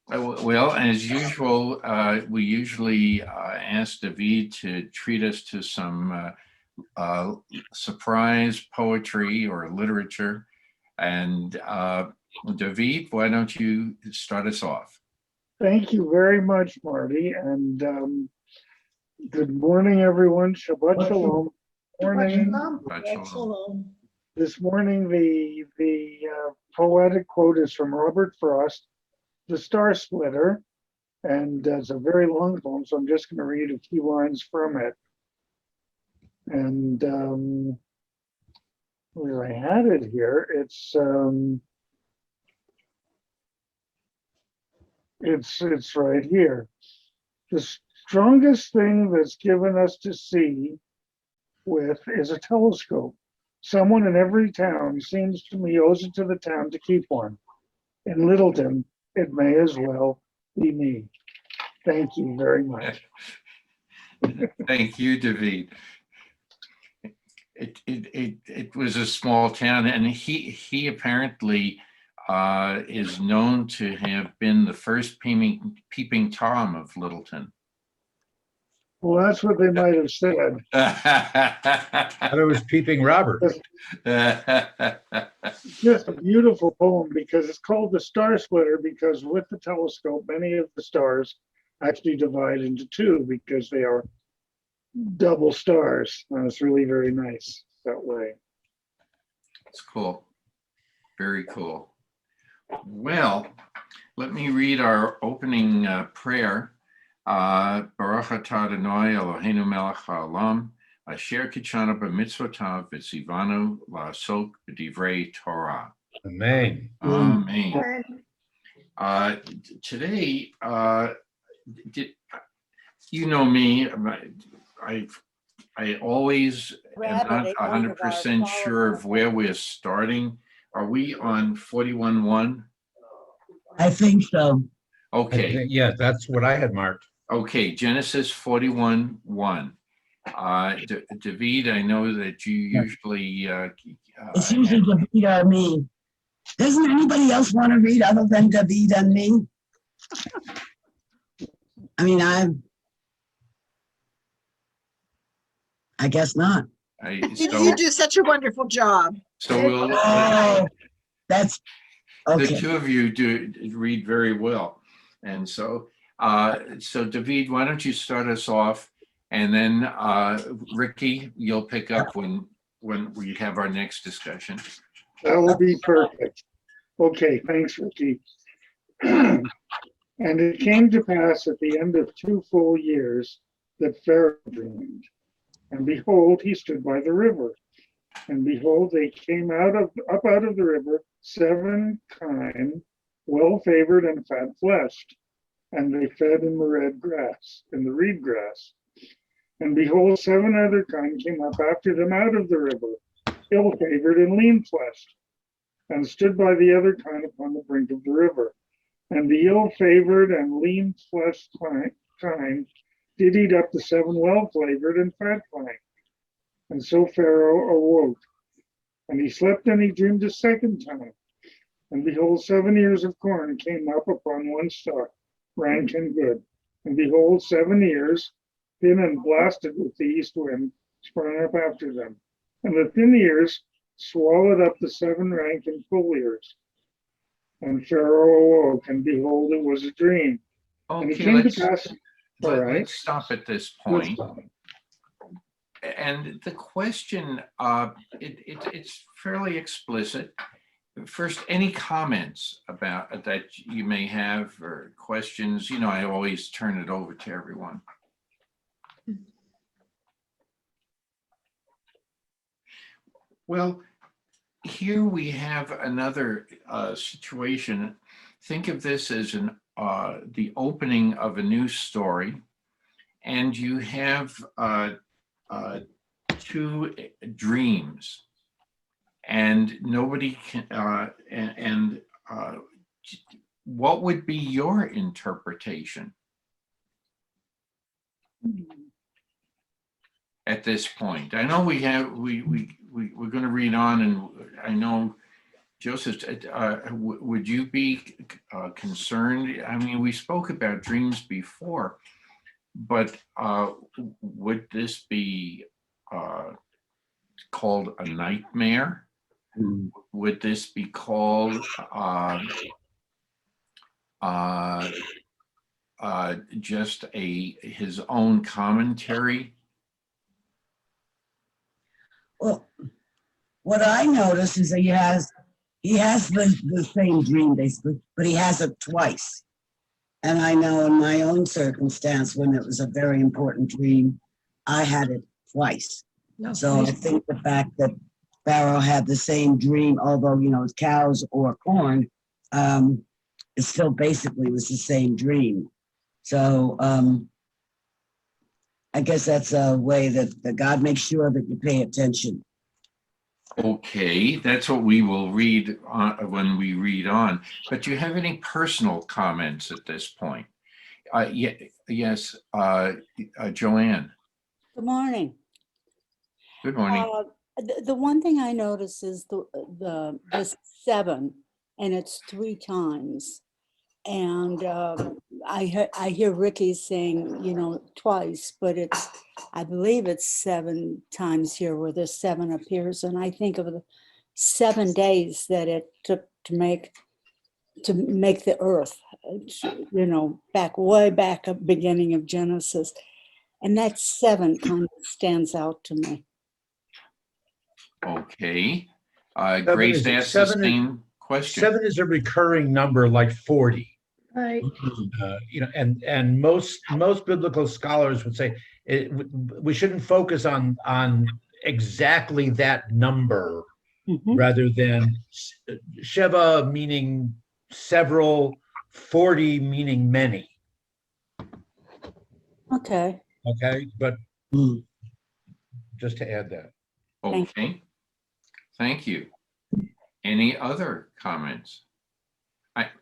Well, as usual, we usually ask David to treat us to some surprise poetry or literature. And David, why don't you start us off? Thank you very much, Marty, and good morning, everyone. Shabbat shalom. Morning. Shabbat shalom. This morning, the poetic quote is from Robert Frost, "The Star Splitter," and it's a very long poem, so I'm just going to read a few lines from it. And where I had it here, it's right here. The strongest thing that's given us to see with is a telescope. Someone in every town, seems to me, owes it to the town to keep one. In Littleton, it may as well be me. Thank you very much. Thank you, David. It was a small town, and he apparently is known to have been the first peeping Tom of Littleton. Well, that's what they might have said. I thought it was Peeping Robert. It's just a beautiful poem because it's called The Star Splitter because with the telescope, many of the stars actually divide into two because they are double stars. It's really very nice that way. It's cool. Very cool. Well, let me read our opening prayer. Baruch atah Adonai Eloheinu melech haolam, asher kitshanu b'mitzvotav v'tzivanu la'asok b'divrei Torah. Amen. Amen. Today, you know me, I always am not 100% sure of where we're starting. Are we on 41:1? I think so. Okay. Yeah, that's what I had marked. Okay, Genesis 41:1. David, I know that you usually It's usually David or me. Doesn't anybody else want to read other than David and me? I mean, I guess not. You do such a wonderful job. So we'll. That's okay. The two of you do read very well, and so David, why don't you start us off, and then Ricky, you'll pick up when we have our next discussion. That will be perfect. Okay, thanks, Ricky. And it came to pass at the end of 2 full years that Pharaoh dreamed. And behold, he stood by the river. And behold, they came up out of the river 7 kine, well-favored and fat-fleshed. And they fed in the reed grass. And behold, 7 other kine came up after them out of the river, ill-favored and lean-fleshed, and stood by the other kine upon the brink of the river. And the ill-favored and lean-fleshed kine did eat up the 7 well-flavored and fat kine. And so Pharaoh awoke, and he slept and he dreamed a second time. And behold, 7 ears of corn came up upon one stalk, rank and good. And behold, 7 ears, thin and blasted with the east wind, sprang up after them. And the thin ears swallowed up the 7 rank and full ears. And Pharaoh awoke, and behold, it was a dream. Okay, let's stop at this point. And the question, it's fairly explicit. First, any comments about that you may have or questions? You know, I always turn it over to everyone. Well, here we have another situation. Think of this as the opening of a new story, and you have 2 dreams, and nobody can. What would be your interpretation at this point? I know we're going to read on, and I know Joseph, would you be concerned? I mean, we spoke about dreams before, but would this be called a nightmare? Mm. Would this be called just his own commentary? Well, what I notice is that he has the same dream basically, but he has it twice. And I know in my own circumstance, when it was a very important dream, I had it twice. So I think the fact that Pharaoh had the same dream, although, it's cows or corn, it still basically was the same dream. So I guess that's a way that God makes sure that you pay attention. Okay, that's what we will read when we read on. But do you have any personal comments at this point? Yes, Joanne. Good morning. Good morning. The one thing I notice is the 7, and it's 3 times. And I hear Ricky saying, twice, but I believe it's 7 times here where the 7 appears. And I think of the 7 days that it took to make the earth, way back at beginning of Genesis. And that 7 kind of stands out to me. Okay. Grace asked the same question. 7 is a recurring number like 40. Right. And most biblical scholars would say we shouldn't focus on exactly that number, rather than Sheva meaning several, 40 meaning many. Okay. Okay, but just to add that. Okay. Thank you. Any other comments?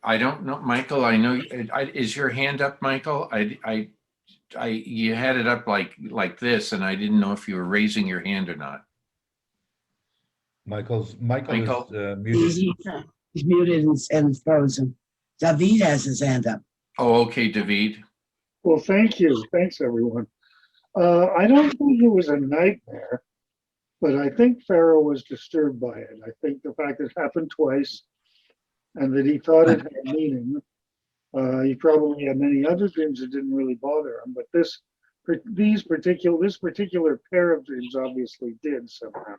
I don't know, Michael. I know. Is your hand up, Michael? You had it up like this, and I didn't know if you were raising your hand or not. Michael is muted. He's muted and frozen. David has his hand up. Oh, okay, David. Well, thank you. Thanks, everyone. I don't think it was a nightmare, but I think Pharaoh was disturbed by it. I think the fact that it happened twice and that he thought it had meaning. He probably had many other dreams that didn't really bother him, but this particular pair of dreams obviously did somehow.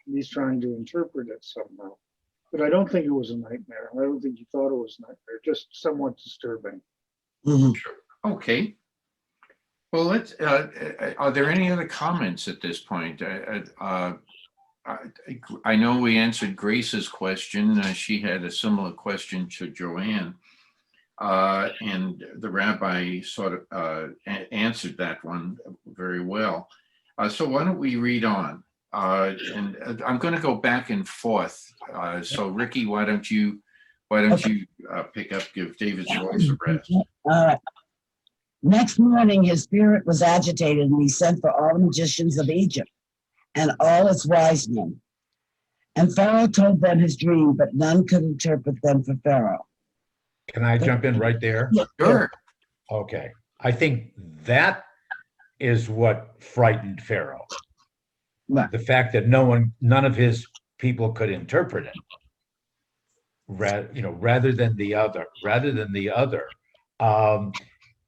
He's trying to interpret it somehow. But I don't think it was a nightmare. I don't think he thought it was a nightmare, just somewhat disturbing. Okay. Well, let's. Are there any other comments at this point? I know we answered Grace's question. She had a similar question to Joanne, and the rabbi sort of answered that one very well. So why don't we read on? And I'm going to go back and forth. So Ricky, why don't you pick up, give David's voice a rest. Next morning, his spirit was agitated, and he sent for all the magicians of Egypt and all its wise men. And Pharaoh told them his dream, but none could interpret them for Pharaoh. Can I jump in right there? Sure. Okay. I think that is what frightened Pharaoh. Right. The fact that none of his people could interpret it, rather than the other.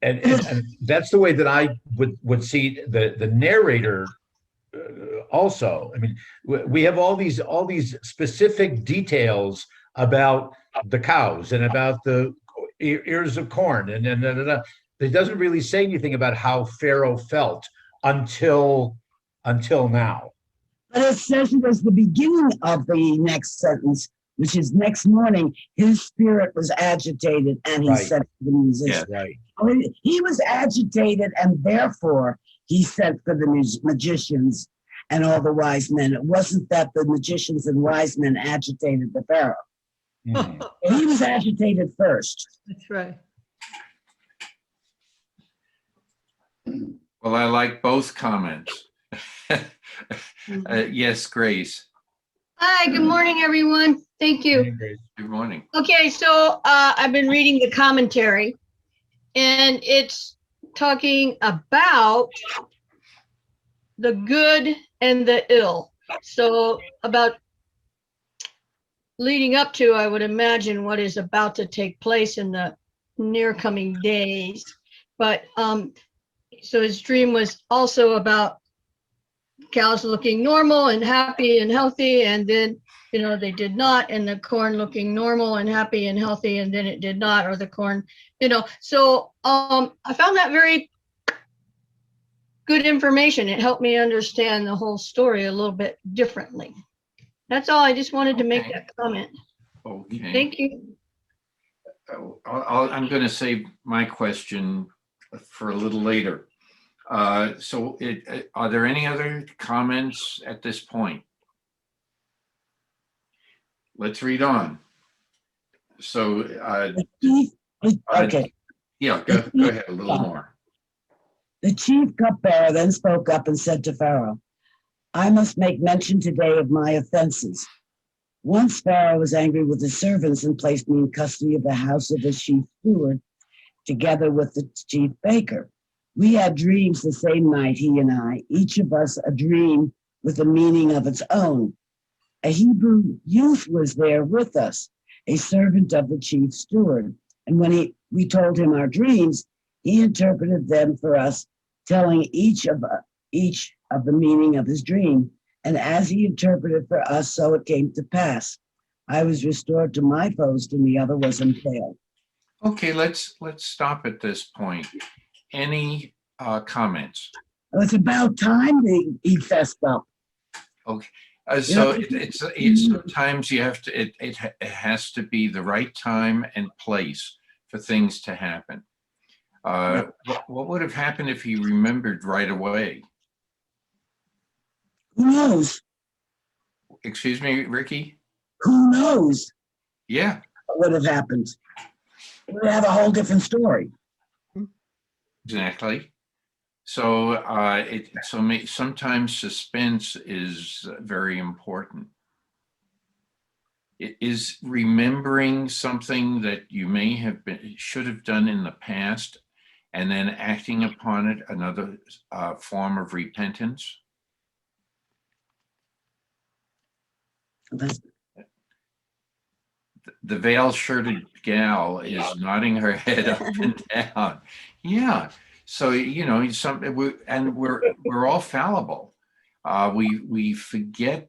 And that's the way that I would see the narrator also. I mean, we have all these specific details about the cows and about the ears of corn, and it doesn't really say anything about how Pharaoh felt until now. But it says it was the beginning of the next sentence, which is next morning, his spirit was agitated, and he said to the musician. Yeah, right. He was agitated, and therefore he sent for the magicians and all the wise men. It wasn't that the magicians and wise men agitated the Pharaoh. Mm-hmm. He was agitated first. That's right. Well, I like both comments. Yes, Grace. Hi, good morning, everyone. Thank you. Good morning. Okay, so I've been reading the commentary, and it's talking about the good and the ill. So about leading up to, I would imagine, what is about to take place in the near coming days. But so his dream was also about cows looking normal and happy and healthy, and then they did not, and the corn looking normal and happy and healthy, and then it did not, or the corn, so I found that very good information. It helped me understand the whole story a little bit differently. That's all. I just wanted to make that comment. Okay. Thank you. I'm going to save my question for a little later. So are there any other comments at this point? Let's read on. So, Okay. Yeah, go ahead a little more. The chief cupbearer then spoke up and said to Pharaoh, I must make mention today of my offenses. Once Pharaoh was angry with his servants and placed me in custody of the house of his chief steward, together with the chief baker. We had dreams the same night, he and I, each of us a dream with a meaning of its own. A Hebrew youth was there with us, a servant of the chief steward. And when we told him our dreams, he interpreted them for us, telling each of the meaning of his dream. And as he interpreted for us, so it came to pass. I was restored to my post, and the other was impaled. Okay, let's stop at this point. Any comments? It's about time he fessed up. Okay. So it's sometimes you have to, it has to be the right time and place for things to happen. What would have happened if he remembered right away? Who knows? Excuse me, Ricky? Who knows Yeah. what would have happened? We'd have a whole different story. Exactly. So sometimes suspense is very important. It is remembering something that you should have done in the past, and then acting upon it another form of repentance. The veil-shirted gal is nodding her head up and down. Yeah. So we're all fallible. We forget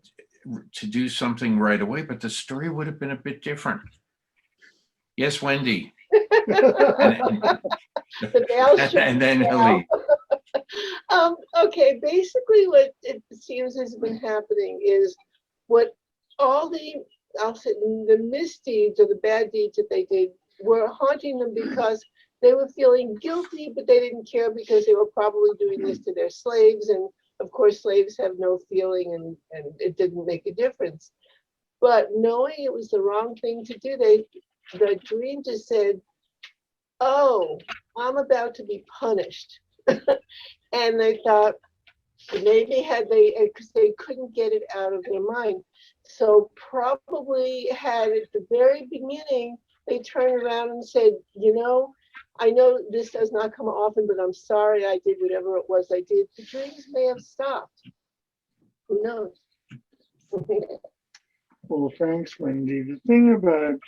to do something right away, but the story would have been a bit different. Yes, Wendy. And then Hilly. Okay, basically what it seems has been happening is what all I'll say the misdeeds or the bad deeds that they did were haunting them because they were feeling guilty, but they didn't care because they were probably doing this to their slaves. And of course, slaves have no feeling and it didn't make a difference. But knowing it was the wrong thing to do, the dream just said, oh, I'm about to be punished. And they thought maybe because they couldn't get it out of their mind. So probably had at the very beginning, they turned around and said, I know this does not come often, but I'm sorry I did whatever it was I did. The dreams may have stopped. Who knows? Well, thanks, Wendy. The thing about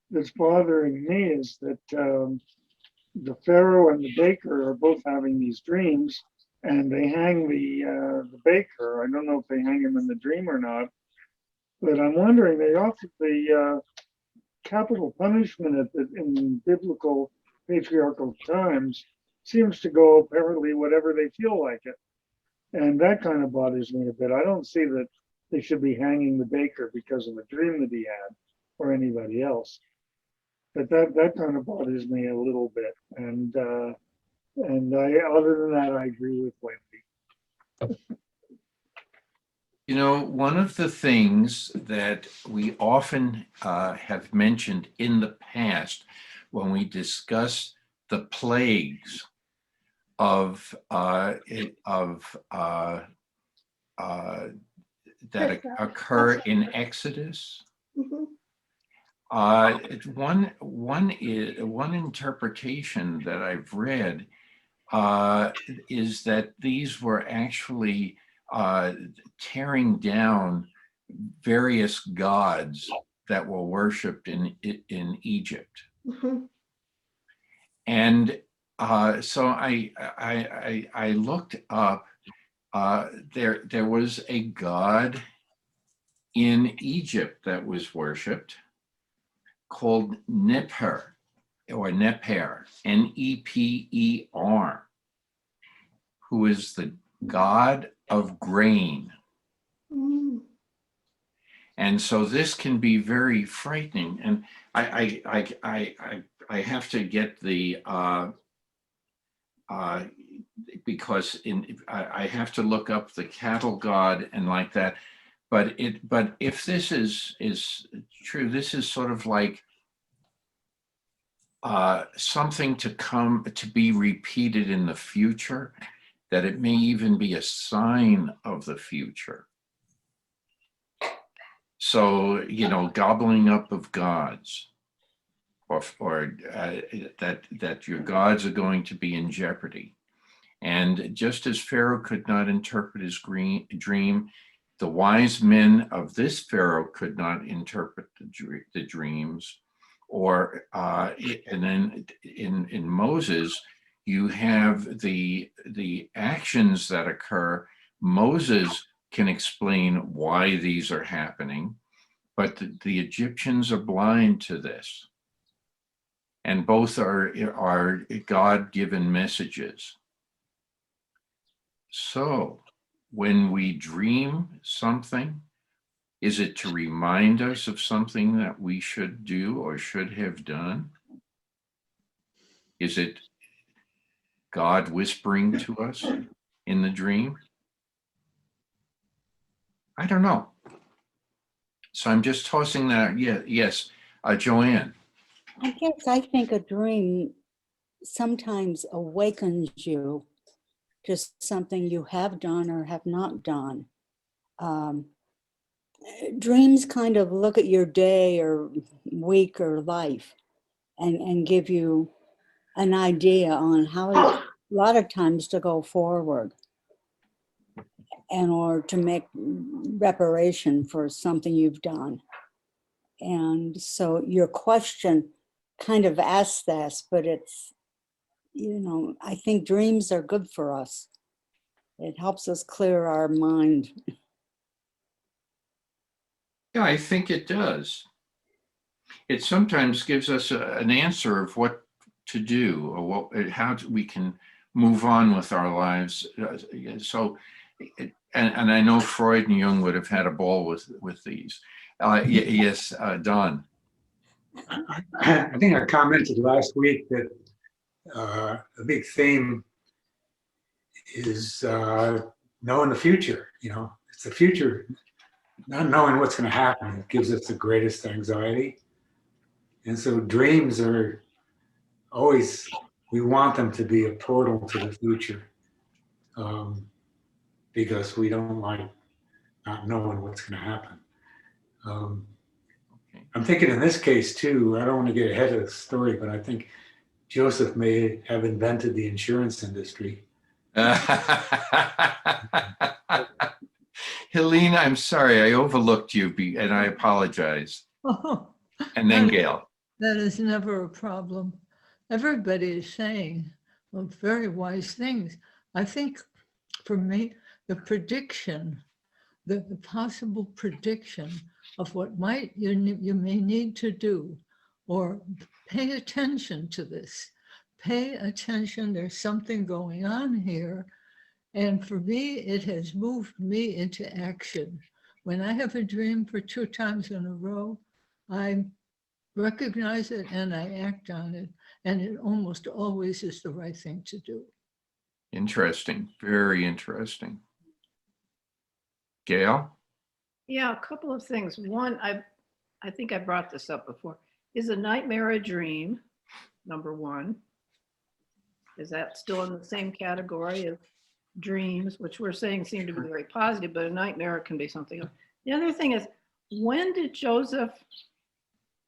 that's bothering me is that the Pharaoh and the baker are both having these dreams, and they hang the baker. I don't know if they hang him in the dream or not, but I'm wondering, they offered the capital punishment in biblical patriarchal times seems to go apparently whatever they feel like it. And that kind of bothers me a bit. I don't see that they should be hanging the baker because of a dream that he had or anybody else. But that kind of bothers me a little bit. And other than that, I agree with Wendy. One of the things that we often have mentioned in the past when we discuss the plagues of that occur in Exodus. Mhm. One interpretation that I've read is that these were actually tearing down various gods that were worshipped in Egypt. Mhm. And so I looked up. There was a god in Egypt that was worshipped called Neper, Neper, who is the god of grain. Mm. And so this can be very frightening. And I have to get the because I have to look up the cattle god and like that. But if this is true, this is sort of like something to come to be repeated in the future, that it may even be a sign of the future. So, gobbling up of gods, or that your gods are going to be in jeopardy. And just as Pharaoh could not interpret his dream, the wise men of this Pharaoh could not interpret the dreams. And then in Moses, you have the actions that occur. Moses can explain why these are happening, but the Egyptians are blind to this. And both are God-given messages. So when we dream something, is it to remind us of something that we should do or should have done? Is it God whispering to us in the dream? I don't know. So I'm just tossing that. Yeah, yes, Joanne. I guess I think a dream sometimes awakens you to something you have done or have not done. Dreams kind of look at your day or week or life and give you an idea on how a lot of times to go forward and or to make reparation for something you've done. And so your question kind of asks this, but it's, I think dreams are good for us. It helps us clear our mind. Yeah, I think it does. It sometimes gives us an answer of what to do or how we can move on with our lives. So, and I know Freud and Jung would have had a ball with these. Yes, Don. I think I commented last week that a big theme is knowing the future. It's the future, not knowing what's going to happen. It gives us the greatest anxiety. And so dreams are always, we want them to be a portal to the future, because we don't like not knowing what's going to happen. I'm thinking in this case too, I don't want to get ahead of the story, but I think Joseph may have invented the insurance industry. Helene, I'm sorry, I overlooked you and I apologize. Oh, And then Gail. that is never a problem. Everybody is saying very wise things. I think for me, the prediction, the possible prediction of what you may need to do, or pay attention to this. Pay attention, there's something going on here. And for me, it has moved me into action. When I have a dream for 2 times in a row, I recognize it and I act on it. And it almost always is the right thing to do. Interesting, very interesting. Gail? Yeah, a couple of things. One, I think I brought this up before. Is a nightmare a dream? Number one. Is that still in the same category as dreams, which we're saying seem to be very positive, but a nightmare can be something else. The other thing is, when did Joseph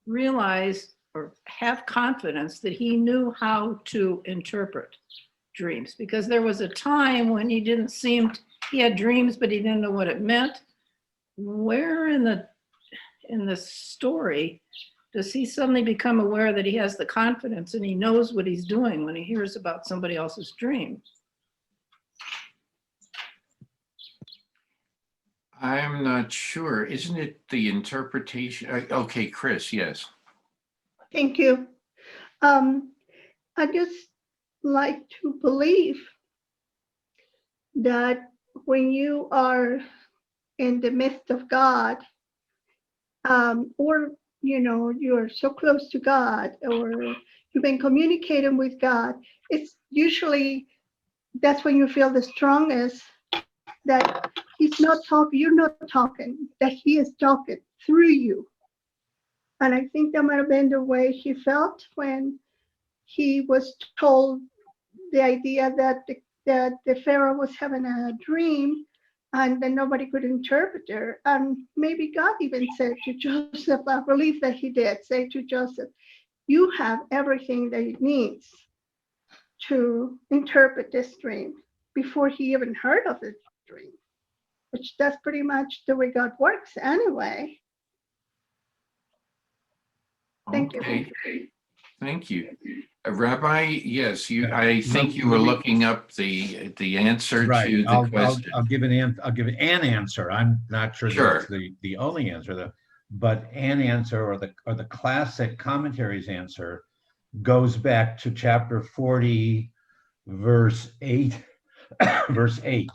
realize or have confidence that he knew how to interpret dreams? Because there was a time when he didn't seem, he had dreams, but he didn't know what it meant. Where in the story does he suddenly become aware that he has the confidence and he knows what he's doing when he hears about somebody else's dream? I'm not sure. Isn't it the interpretation? Okay, Chris, yes. Thank you. I just like to believe that when you are in the midst of God, or you're so close to God, or you've been communicating with God, it's usually that's when you feel the strongest, that he's not talking, you're not talking, that he is talking through you. And I think that might have been the way he felt when he was told the idea that the Pharaoh was having a dream and then nobody could interpret it. And maybe God even said to Joseph, I believe that he did say to Joseph, you have everything that he needs to interpret this dream, before he even heard of the dream, which that's pretty much the way God works anyway. Thank you. Okay, thank you. Rabbi, yes, I think you were looking up the answer Right. to the I'll question. give an answer. I'm not sure Sure. that's the only answer, but an answer, or the classic commentaries answer, goes back to chapter 40, verse 8. Verse 8.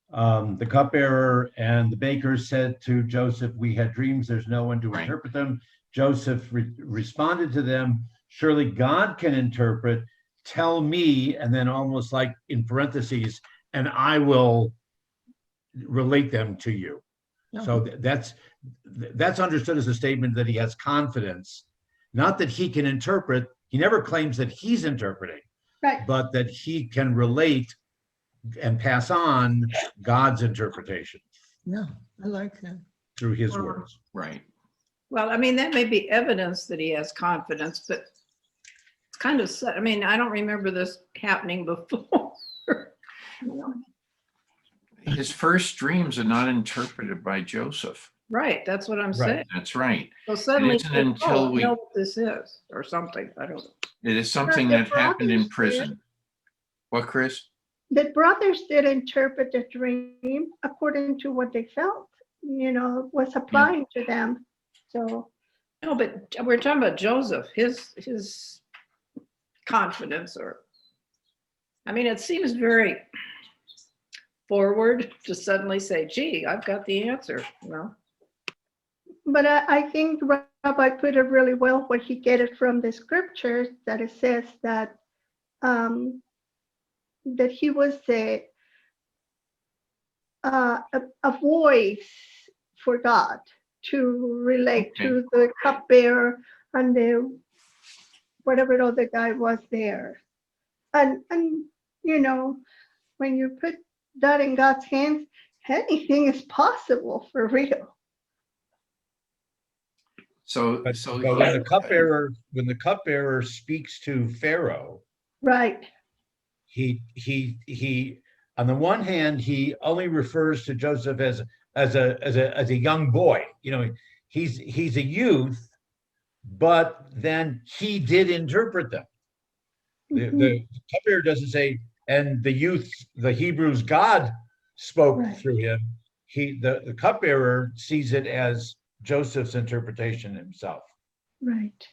The cupbearer and the baker said to Joseph, we had dreams, there's no one to Right. interpret them. Joseph responded to them, surely God can interpret, tell me, and then almost like in parentheses, and I will relate them to you. So that's understood as a statement that he has confidence, not that he can interpret. He never claims that he's interpreting, Right. but that he can relate and pass on God's interpretation Yeah, I like that. through his words. Right. Well, I mean, that may be evidence that he has confidence, but it's kind of, I mean, I don't remember this happening before. His first dreams are not interpreted by Joseph. Right, that's what I'm Right. saying. That's right. So suddenly, isn't until we- I know what this is, or something, I don't know. It is something the that happened in brothers did. prison. What, Chris? The brothers did interpret the dream according to what they felt, was applying to them. So, No, but we're talking about Joseph, his confidence, or, I mean, it seems very forward to suddenly say, gee, I've got the answer, but I think Rabbi put it really well where he get it from the scriptures, that it says that that he was a voice for God to relate to the cupbearer and the whatever other guy was there. And when you put that in God's hands, anything is possible for real. So But when the cupbearer speaks to Pharaoh, Right. he on the one hand, he only refers to Joseph as a young boy. He's a youth, but then he did interpret them. The cupbearer doesn't say, and the youth, the Hebrews, God spoke Right. through him. The cupbearer sees it as Joseph's interpretation himself. Right.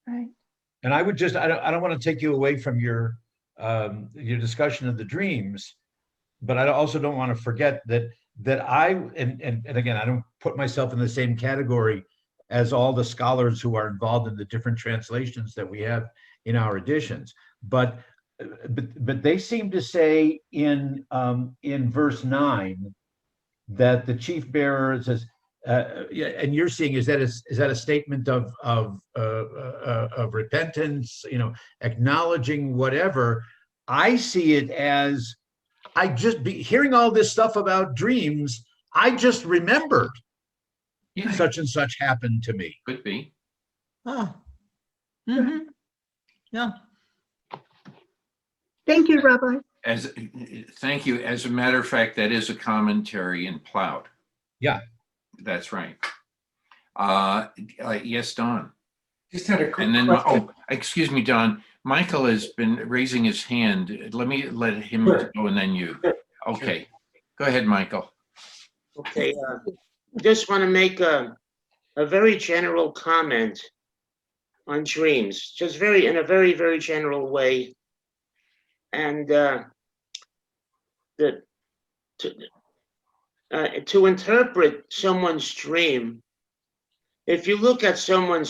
And I would I don't want to take you away from your discussion of the dreams, but I also don't want to forget that and again, I don't put myself in the same category as all the scholars who are involved in the different translations that we have in our editions, but they seem to say in verse 9 that the chief bearer says, and you're seeing, is that a statement of repentance, acknowledging whatever? I see it as, I just be hearing all this stuff about dreams. I just remembered Yeah, such and such happened to me. could be. Oh. Hmm. Yeah. Thank you, Rabbi. Thank you. As a matter of fact, that is a commentary in Plowed. Yeah. That's right. Yes, Don. Just had a quick And then, question. oh, excuse me, Don. Michael has been raising his hand. Let him Sure. go and then you. Sure. Okay. Go ahead, Michael. Okay, just want to make a very general comment on dreams, just in a very, very general way. And to interpret someone's dream, if you look at an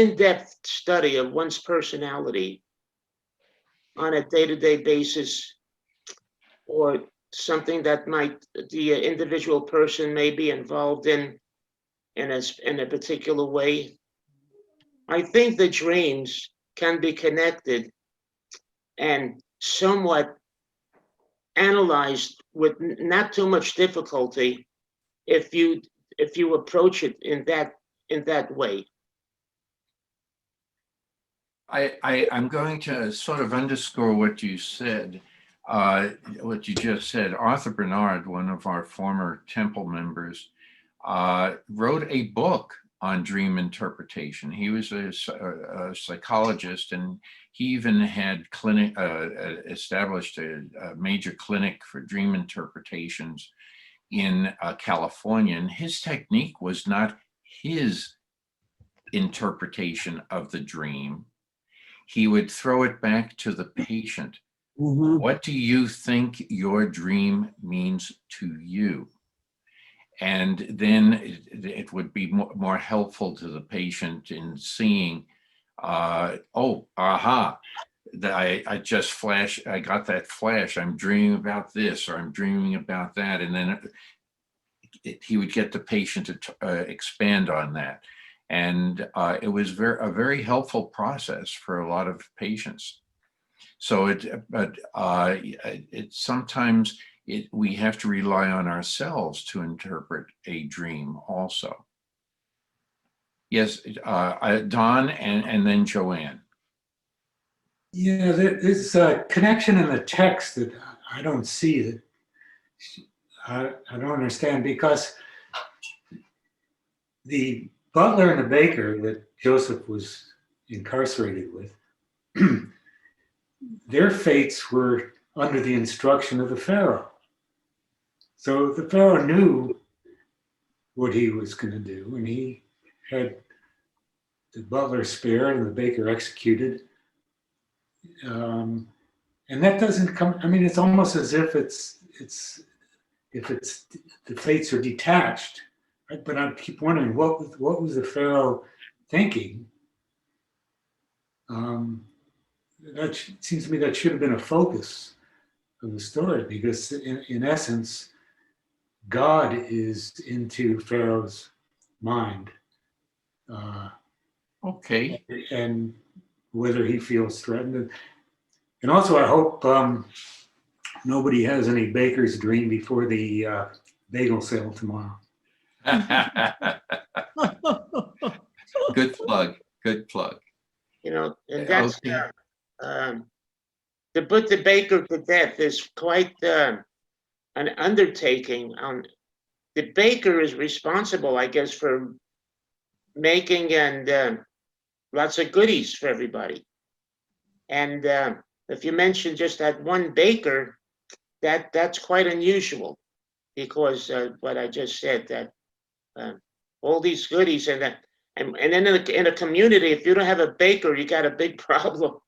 in-depth study of one's personality on a day-to-day basis, or something that the individual person may be involved in a particular way, I think the dreams can be connected and somewhat analyzed with not too much difficulty if you approach it in that way. I'm going to sort of underscore what you said, what you just said. Arthur Bernard, one of our former temple members, wrote a book on dream interpretation. He was a psychologist, and he even had established a major clinic for dream interpretations in California. And his technique was not his interpretation of the dream. He would throw it back to the patient. Mhm. What do you think your dream means to you? And then it would be more helpful to the patient in seeing, oh, aha, I just flash, I got that flash, I'm dreaming about this, or I'm dreaming about that. And then he would get the patient to expand on that. And it was a very helpful process for a lot of patients. So sometimes we have to rely on ourselves to interpret a dream also. Yes, Don and then Joanne. Yeah, there's a connection in the text that I don't see, that I don't understand, because the butler and the baker that Joseph was incarcerated with, their fates were under the instruction of the Pharaoh. So the Pharaoh knew what he was going to do, and he had the butler spared and the baker executed. And that doesn't come, I mean, it's almost as if the fates are detached, right? But I keep wondering, what was the Pharaoh thinking? That seems to me that should have been a focus of the story, because in essence, God is into Pharaoh's mind. Okay. And whether he feels threatened. And also, I hope nobody has any baker's dream before the bagel sale tomorrow. Good plug. Good plug. You know, and that's to put the baker to death is quite an undertaking. The baker is responsible, I guess, for making and lots of goodies for everybody. And if you mention just that one baker, that's quite unusual, because what I just said, that all these goodies and then in a community, if you don't have a baker, you got a big problem.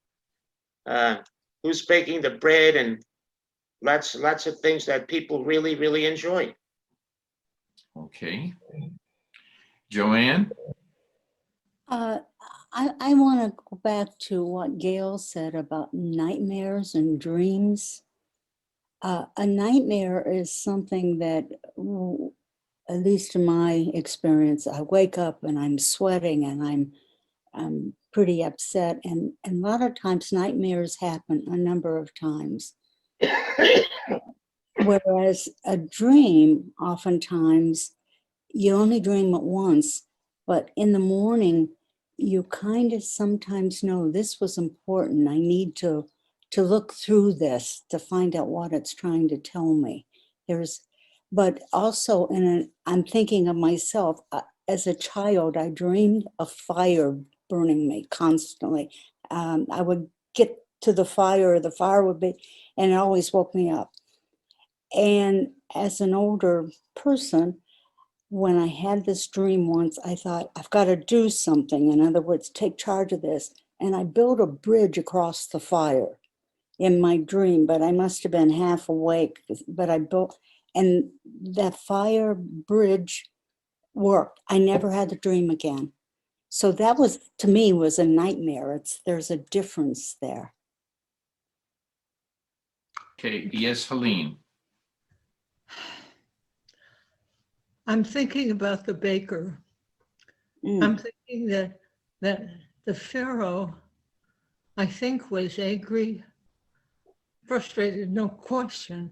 Who's baking the bread and lots of things that people really, really enjoy. Okay. Joanne? I want to go back to what Gail said about nightmares and dreams. A nightmare is something that, at least in my experience, I wake up and I'm sweating and I'm pretty upset. And a lot of times nightmares happen a number of times. Whereas a dream, oftentimes, you only dream it once, but in the morning, you kind of sometimes know this was important. I need to look through this to find out what it's trying to tell me. But also I'm thinking of myself. As a child, I dreamed of fire burning me constantly. I would get to the fire would be, and it always woke me up. And as an older person, when I had this dream once, I thought, I've got to do something. In other words, take charge of this. And I built a bridge across the fire in my dream, but I must have been half awake. But I built, and that fire bridge worked. I never had the dream again. So that was, to me, was a nightmare. There's a difference there. Okay, yes, Helene. I'm thinking about the baker. I'm thinking that the Pharaoh, I think, was angry, frustrated, no question.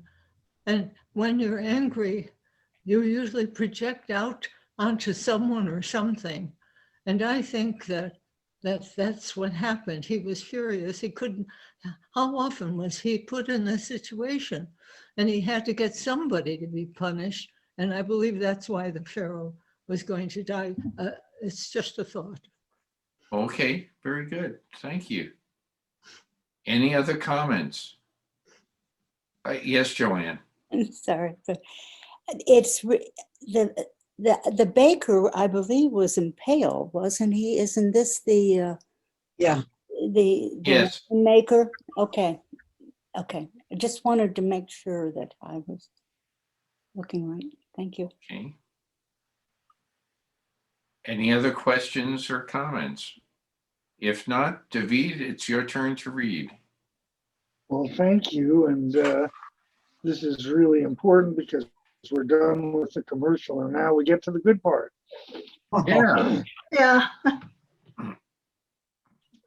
And when you're angry, you usually project out onto someone or something. And I think that's what happened. He was furious. He couldn't, how often was he put in this situation? And he had to get somebody to be punished. And I believe that's why the Pharaoh was going to die. It's just a thought. Okay, very good. Thank you. Any other comments? Yes, Joanne. I'm sorry, but it's the baker, I believe, was impaled, wasn't he? Isn't this the Yeah. the Yes. maker? Okay. I just wanted to make sure that I was looking right. Thank you. Okay. Any other questions or comments? If not, David, it's your turn to read. Well, thank you. And this is really important because we're done with the commercial and now we get to the good part. Yeah. Yeah.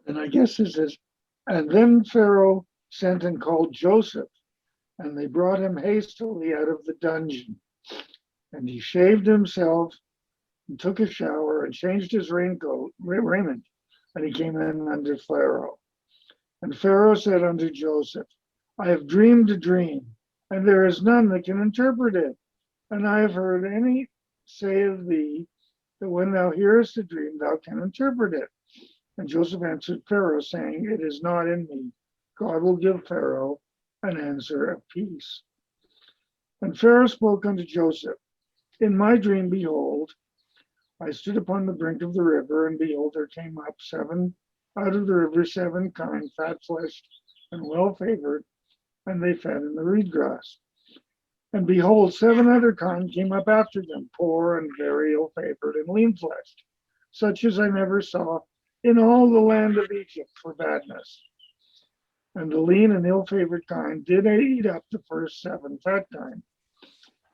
And I guess this is, and then Pharaoh sent and called Joseph, and they brought him hastily out of the dungeon. And he shaved himself and took a shower and changed his raiment, and he came in unto Pharaoh. And Pharaoh said unto Joseph, I have dreamed a dream, and there is none that can interpret it. And I have heard any say of thee that when thou hearest a dream, thou can interpret it. And Joseph answered Pharaoh, saying, it is not in me. God will give Pharaoh an answer of peace. And Pharaoh spoke unto Joseph, in my dream, behold, I stood upon the brink of the river, and behold, there came up out of the river 7 kine, fat-fleshed and well-favored, and they fed in the reed grass. And behold, 7 other kine came up after them, poor and very ill-favored and lean-fleshed, such as I never saw in all the land of Egypt for badness. And the lean and ill-favored kine did eat up the first 7 fat kine.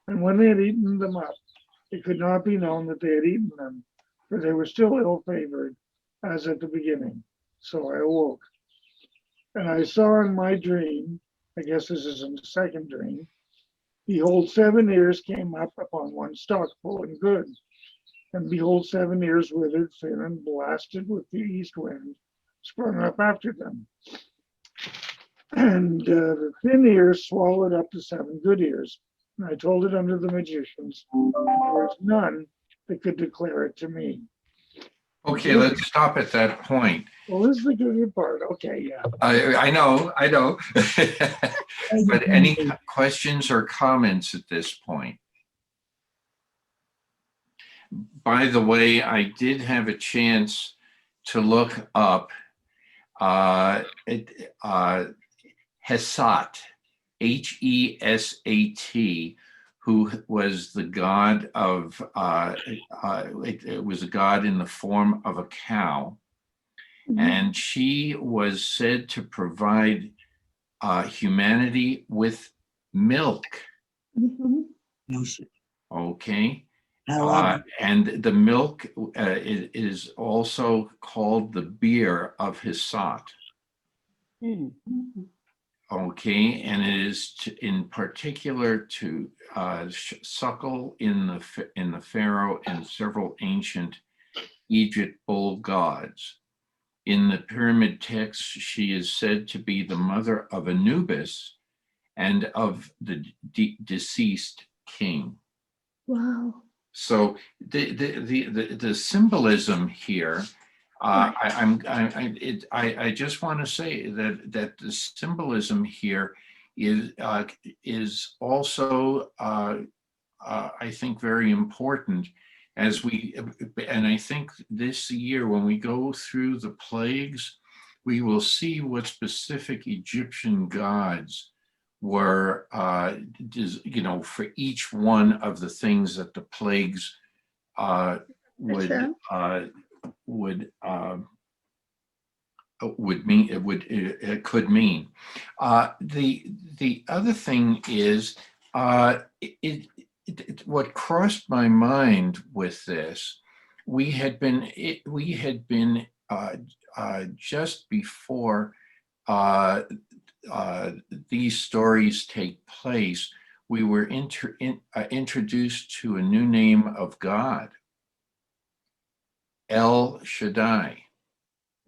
And when they had eaten them up, it could not be known that they had eaten them, for they were still ill-favored as at the beginning. So I awoke. And I saw in my dream, I guess this is in the second dream, behold, 7 ears came up upon one stalk, full and good. And behold, 7 ears withered, thin, and blasted with the east wind, sprung up after them. And the thin ears swallowed up the 7 good ears. And I told it unto the magicians, and there was none that could declare it to me. Okay, let's stop at that point. Well, this is the good part. Okay, yeah. I know. But any questions or comments at this point? By the way, I did have a chance to look up Hesat, Hesat, who was the god of, it was a god in the form of a cow. And she was said to provide humanity with milk. Okay. And the milk is also called the beer of Hesat. Okay, and it is in particular to suckle in the pharaoh and several ancient Egypt bull gods. In the pyramid text, she is said to be the mother of Anubis and of the deceased king. Wow. So the symbolism here, I just want to say that the symbolism here is also I think very important and I think this year when we go through the plagues, we will see what specific Egyptian gods were, for each one of the things that the plagues would mean. It could mean. The other thing is what crossed my mind with this. We had been just before these stories take place, we were introduced to a new name of God, El Shaddai.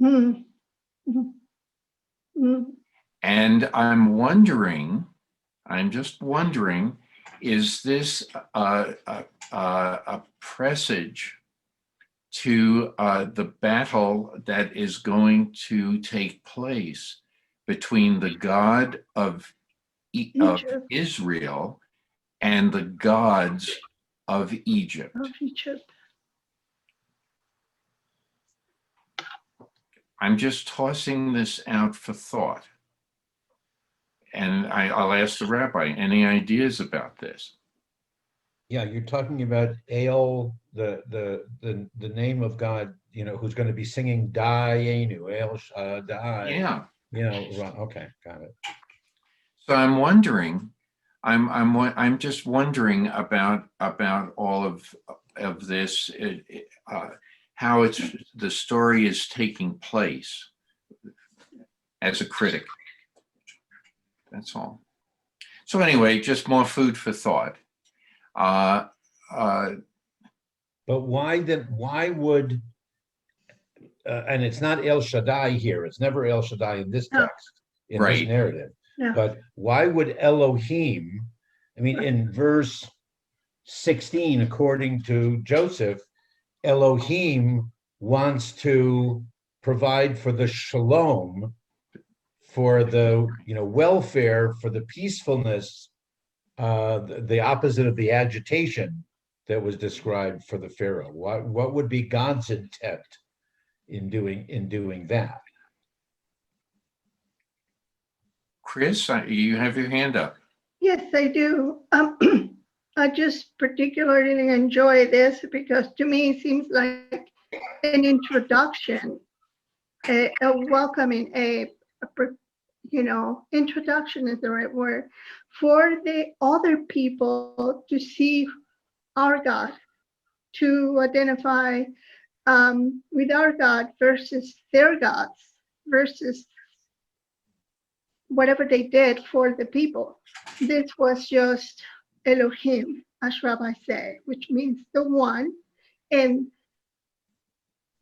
Mm. Mm. Mm. And I'm just wondering, is this a presage to the battle that is going to take place between the God of Israel and the gods of Egypt? I'm just tossing this out for thought. And I'll ask the rabbi, any ideas about this? Yeah, you're talking about El, the name of God, who's going to be singing Dayenu, El Shaddai. Yeah. Okay, got it. So I'm wondering, I'm just wondering about all of this, how the story is taking place as a critic. That's all. So anyway, just more food for thought. But why would, and it's not El Shaddai here, it's never El Shaddai in this text, in this narrative. Yeah. But why would Elohim, in verse 16, according to Joseph, Elohim wants to provide for the shalom, for the welfare, for the peacefulness, the opposite of the agitation that was described for the Pharaoh. What would be God's intent in doing that? Chris, you have your hand up. Yes, I do. I just particularly enjoy this because to me it seems like an introduction, a welcoming, introduction is the right word, for the other people to see our God, to identify with our God versus their gods, versus whatever they did for the people. This was just Elohim, as Rabbi say, which means the one. And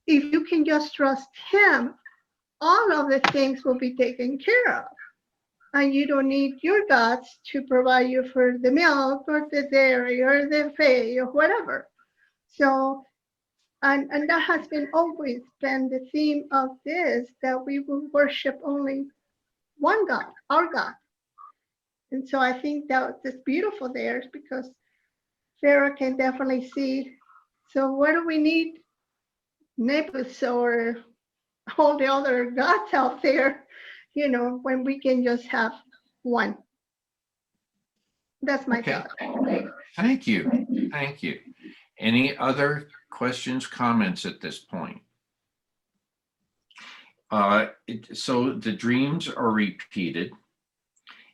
if you can just trust him, all of the things will be taken care of. And you don't need your gods to provide you for the milk or the dairy or the hay or whatever. So, and that has been always been the theme of this, that we will worship only one God, our God. And so I think that it's beautiful there because Pharaoh can definitely see, so what do we need Naples or all the other gods out there, when we can just have one? That's my thought. Thank you. Any other questions, comments at this point? So the dreams are repeated,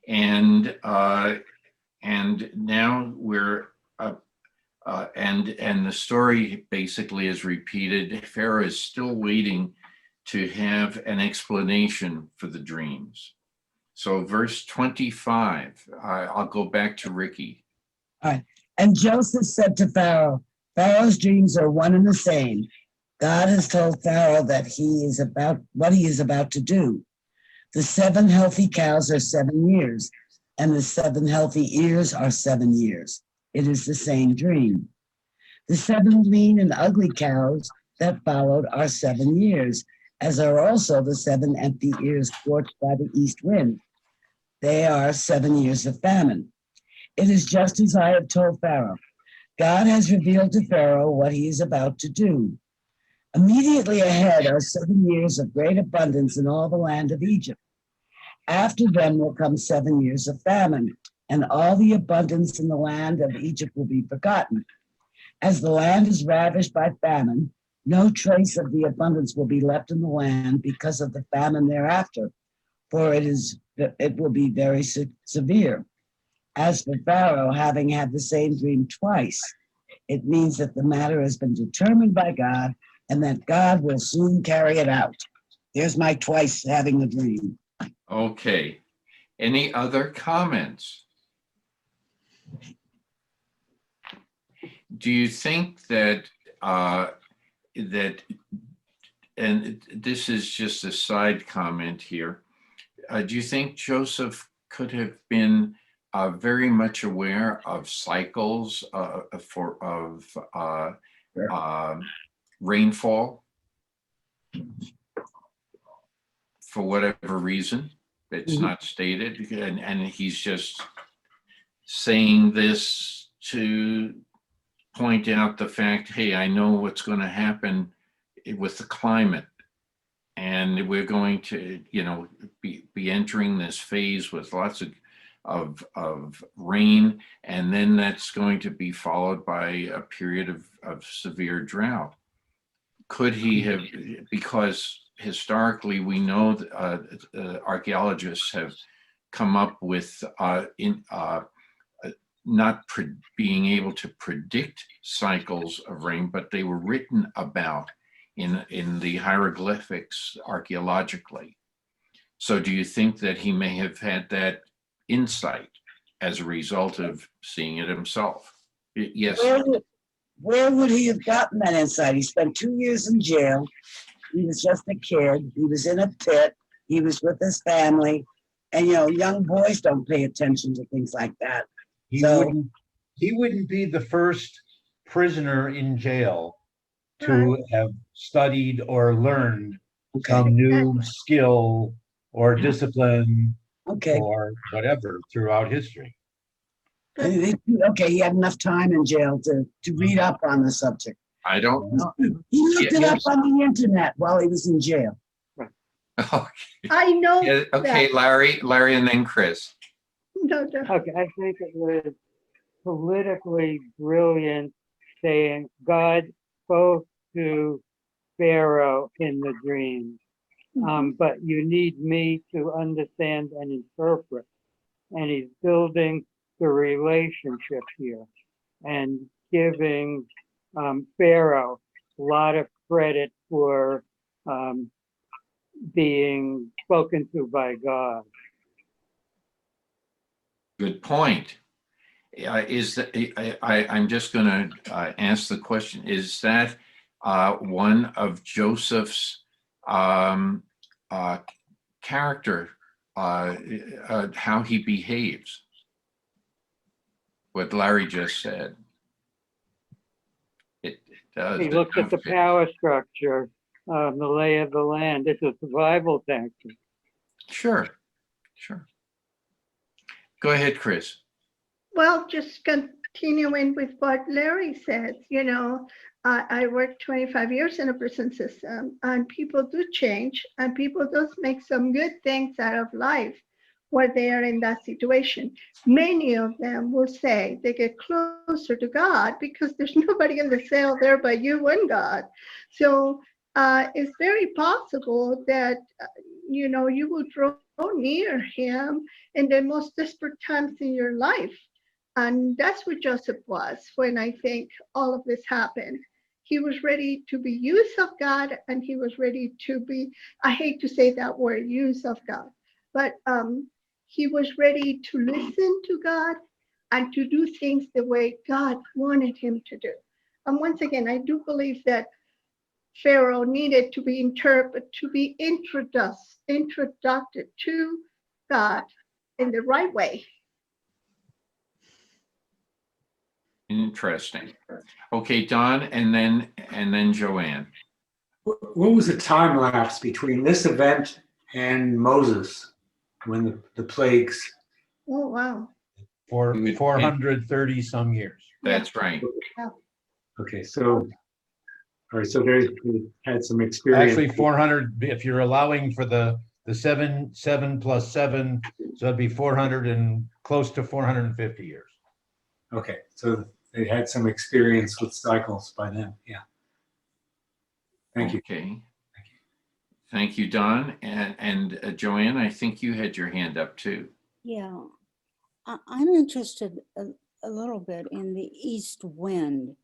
and now we're and the story basically is repeated. Pharaoh is still waiting to have an explanation for the dreams. So verse 25, I'll go back to Ricky. All right. And Joseph said to Pharaoh, Pharaoh's dreams are one and the same. God has told Pharaoh that what he is about to do. The 7 healthy cows are 7 years, and the 7 healthy ears are 7 years. It is the same dream. The 7 lean and ugly cows that followed are 7 years, as are also the 7 empty ears scorched by the east wind. They are 7 years of famine. It is just as I have told Pharaoh. God has revealed to Pharaoh what he is about to do. Immediately ahead are 7 years of great abundance in all the land of Egypt. After them will come 7 years of famine, and all the abundance in the land of Egypt will be forgotten. As the land is ravished by famine, no trace of the abundance will be left in the land because of the famine thereafter, for it will be very severe. As for Pharaoh, having had the same dream twice, it means that the matter has been determined by God and that God will soon carry it out. There's my twice having a dream. Okay. Any other comments? Do you think that, and this is just a side comment here, do you think Joseph could have been very much aware of cycles of rainfall for whatever reason? It's not stated, and he's just saying this to point out the fact, hey, I know what's going to happen with the climate, and we're going to, be entering this phase with lots of rain, and then that's going to be followed by a period of severe drought. Could he have, because historically we know that archaeologists have come up with not being able to predict cycles of rain, but they were written about in the hieroglyphics archaeologically. So do you think that he may have had that insight as a result of seeing it himself? Yes. Where would he have gotten that insight? He spent 2 years in jail. He was just a kid. He was in a pit. He was with his family. And, young boys don't pay attention to things like that. He wouldn't be the first prisoner in jail to have studied or learned some new skill or discipline or whatever throughout history. Okay, he had enough time in jail to read up on the subject. I don't know. He looked it up on the internet while he was in jail. Okay. I know. Yeah, okay, that. Larry, and then Chris. No. Okay, I think it was politically brilliant saying God spoke to Pharaoh in the dream, but you need me to understand and interpret. And he's building the relationship here and giving Pharaoh a lot of credit for being spoken to by God. Good point. I'm just going to ask the question, is that one of Joseph's character, how he behaves? What Larry just said. It does. He looked at the power structure, the lay of the land. It's a survival tactic. Sure. Go ahead, Chris. Well, just continuing with what Larry said, I worked 25 years in a prison system, and people do change, and people do make some good things out of life where they are in that situation. Many of them will say they get closer to God because there's nobody in the cell there but you and God. So it's very possible that, you will draw near him in the most desperate times in your life. And that's what Joseph was when I think all of this happened. He was ready to be used of God, and he was ready to be, I hate to say that word, use of God, but he was ready to listen to God and to do things the way God wanted him to do. And once again, I do believe that Pharaoh needed to be introduced to God in the right way. Interesting. Okay, Don, and then Joanne. What was the time lapse between this event and Moses when the plagues? Oh, wow. For 430 some years. That's right. Okay, so, all right, so they had some experience. Actually, 400, if you're allowing for the 7 plus 7, so it'd be 400 and close to 450 years. Okay, so they had some experience with cycles by then, yeah. Thank you. Okay. Thank you, Don. And Joanne, I think you had your hand up too. Yeah, I'm interested a little bit in the east wind.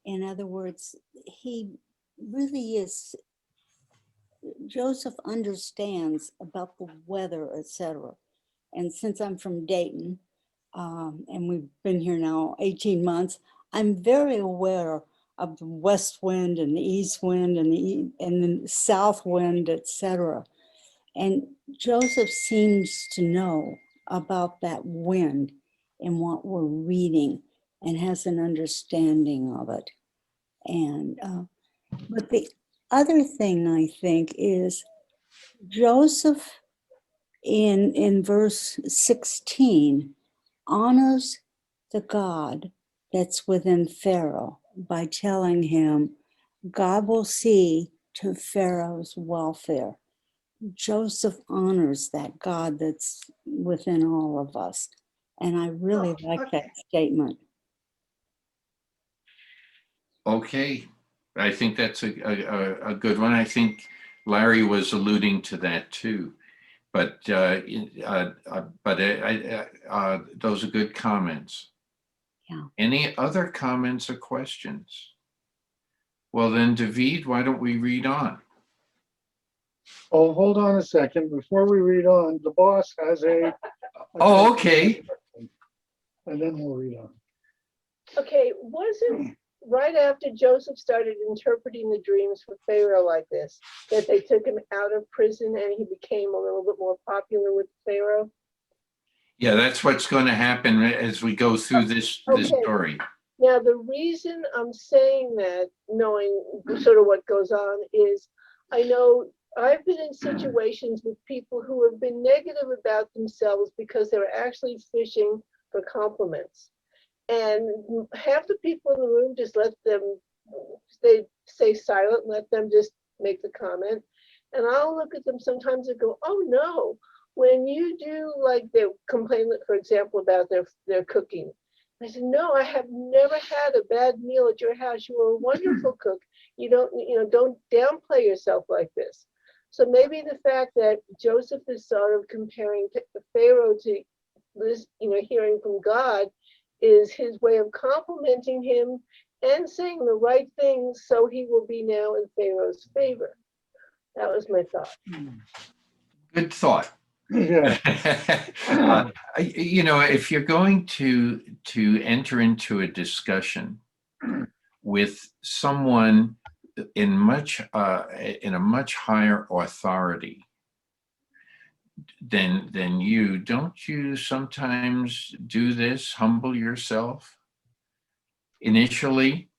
In other words, he really is, Joseph understands about the weather, etc. And since I'm from Dayton, and we've been here now 18 months, I'm very aware of the west wind and the east wind and the south wind, etc. And Joseph seems to know about that wind and what we're reading and has an understanding of it. And but the other thing I think is Joseph in verse 16 honors the God that's within Pharaoh by telling him God will see to Pharaoh's welfare. Joseph honors that God that's within all of us. And I really like that statement. Okay, I think that's a good one. I think Larry was alluding to that too. But those are good comments. Yeah. Any other comments or questions? Well then, David, why don't we read on? Oh, hold on a second. Before we read on, the boss has Oh, okay. And then we'll read on. Okay, wasn't right after Joseph started interpreting the dreams for Pharaoh like this, that they took him out of prison and he became a little bit more popular with Pharaoh? Yeah, that's what's going to happen as we go through this story. Now, the reason I'm saying that, knowing sort of what goes on, is I know I've been in situations with people who have been negative about themselves because they were actually fishing for compliments. And half the people in the room just let them, they stay silent, let them just make the comment. And I'll look at them sometimes and go, oh no, when you do, like, they complain, for example, about their cooking. I said, no, I have never had a bad meal at your house. You are a wonderful cook. You don't downplay yourself like this. So maybe the fact that Joseph is sort of comparing Pharaoh to this, hearing from God, is his way of complimenting him and saying the right things so he will be now in Pharaoh's favor. That was my thought. Good thought. Yeah. If you're going to enter into a discussion with someone in a much higher authority than you, don't you sometimes do this, humble yourself initially,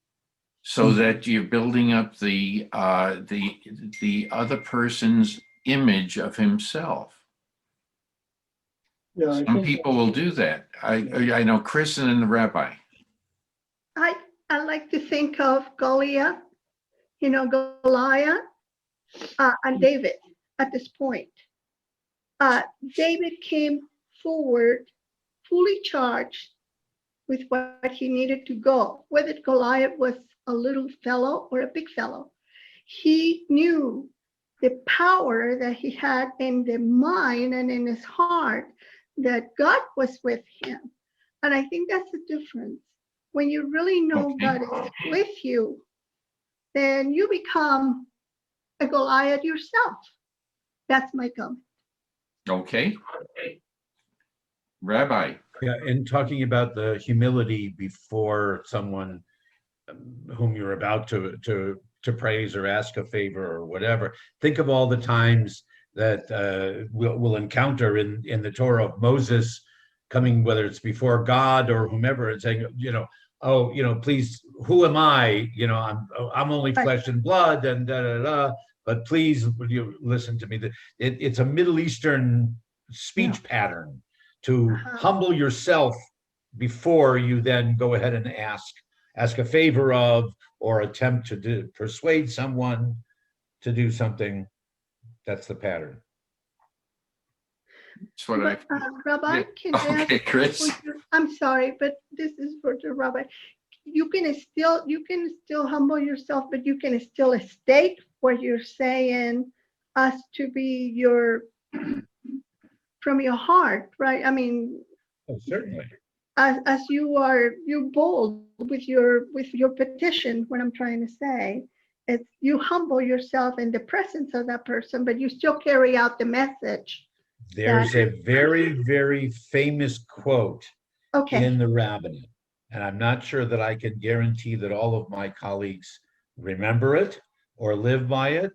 so that you're building up the other person's image of himself? Yeah, Some people will do that. I know Kristen and the rabbi. I like to think of Goliath, Goliath, and David at this point. David came forward fully charged with what he needed to go, whether Goliath was a little fellow or a big fellow. He knew the power that he had in the mind and in his heart, that God was with him. And I think that's the difference. When you really know God is with you, then you become a Goliath yourself. That's my comment. Okay. Rabbi. Yeah, and talking about the humility before someone whom you're about to praise or ask a favor or whatever. Think of all the times that we'll encounter in the Torah of Moses coming, whether it's before God or whomever, and saying, oh, please, who am I? I'm only flesh and blood, and da da da. But please, would you listen to me? It's a Middle Eastern speech pattern to humble yourself before you then go ahead and ask a favor of or attempt to persuade someone to do something. That's the pattern. That's what But, Rabbi, yeah. can I Okay, ask- Chris. I'm sorry, but this is for the Rabbi. You can still humble yourself, but you can still state what you're saying us to be from your heart, right? I mean, Oh, certainly. as you're bold with your petition, what I'm trying to say is you humble yourself in the presence of that person, but you still carry out the message. There's a very, very famous quote in the rabbinate, and I'm not sure that I can guarantee that all of my colleagues remember it or live by it,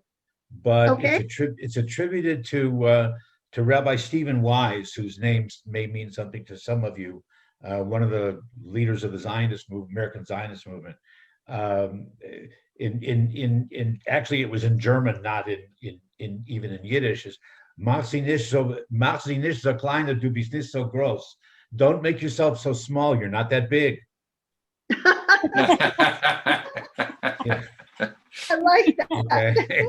but it's attributed to Rabbi Stephen Wise, whose name may mean something to some of you, one of the leaders of the Zionist movement, American Zionist movement. Actually, it was in German, not in even in Yiddish. Is mach sie nicht so klein, du bist nicht so groß. Don't make yourself so small. You're not that big. Yeah. I like that. Okay.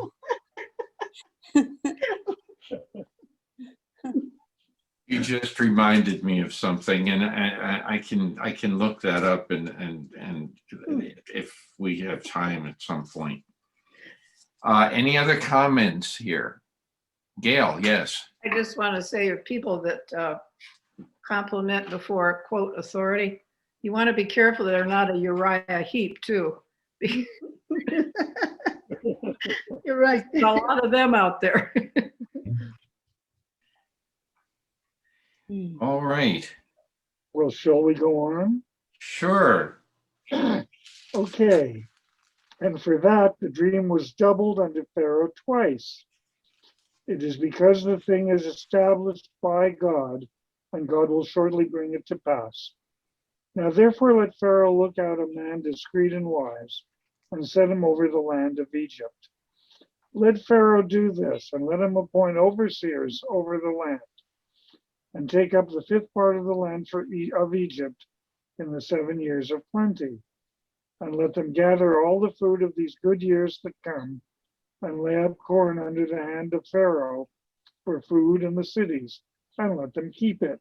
You just reminded me of something, and I can look that up and if we have time at some point. Any other comments here? Gail, yes. I just want to say, of people that compliment before quote authority, you want to be careful that they're not a Uriah Heep too. You're right. There's a lot of them out there. All right. Well, shall we go on? Sure. Okay. And for that, the dream was doubled unto Pharaoh twice. It is because the thing is established by God, and God will shortly bring it to pass. Now therefore let Pharaoh look out a man discreet and wise, and set him over the land of Egypt. Let Pharaoh do this, and let him appoint overseers over the land, and take up the fifth part of the land of Egypt in the 7 years of plenty. And let them gather all the food of these good years that come, and lay up corn under the hand of Pharaoh for food in the cities, and let them keep it.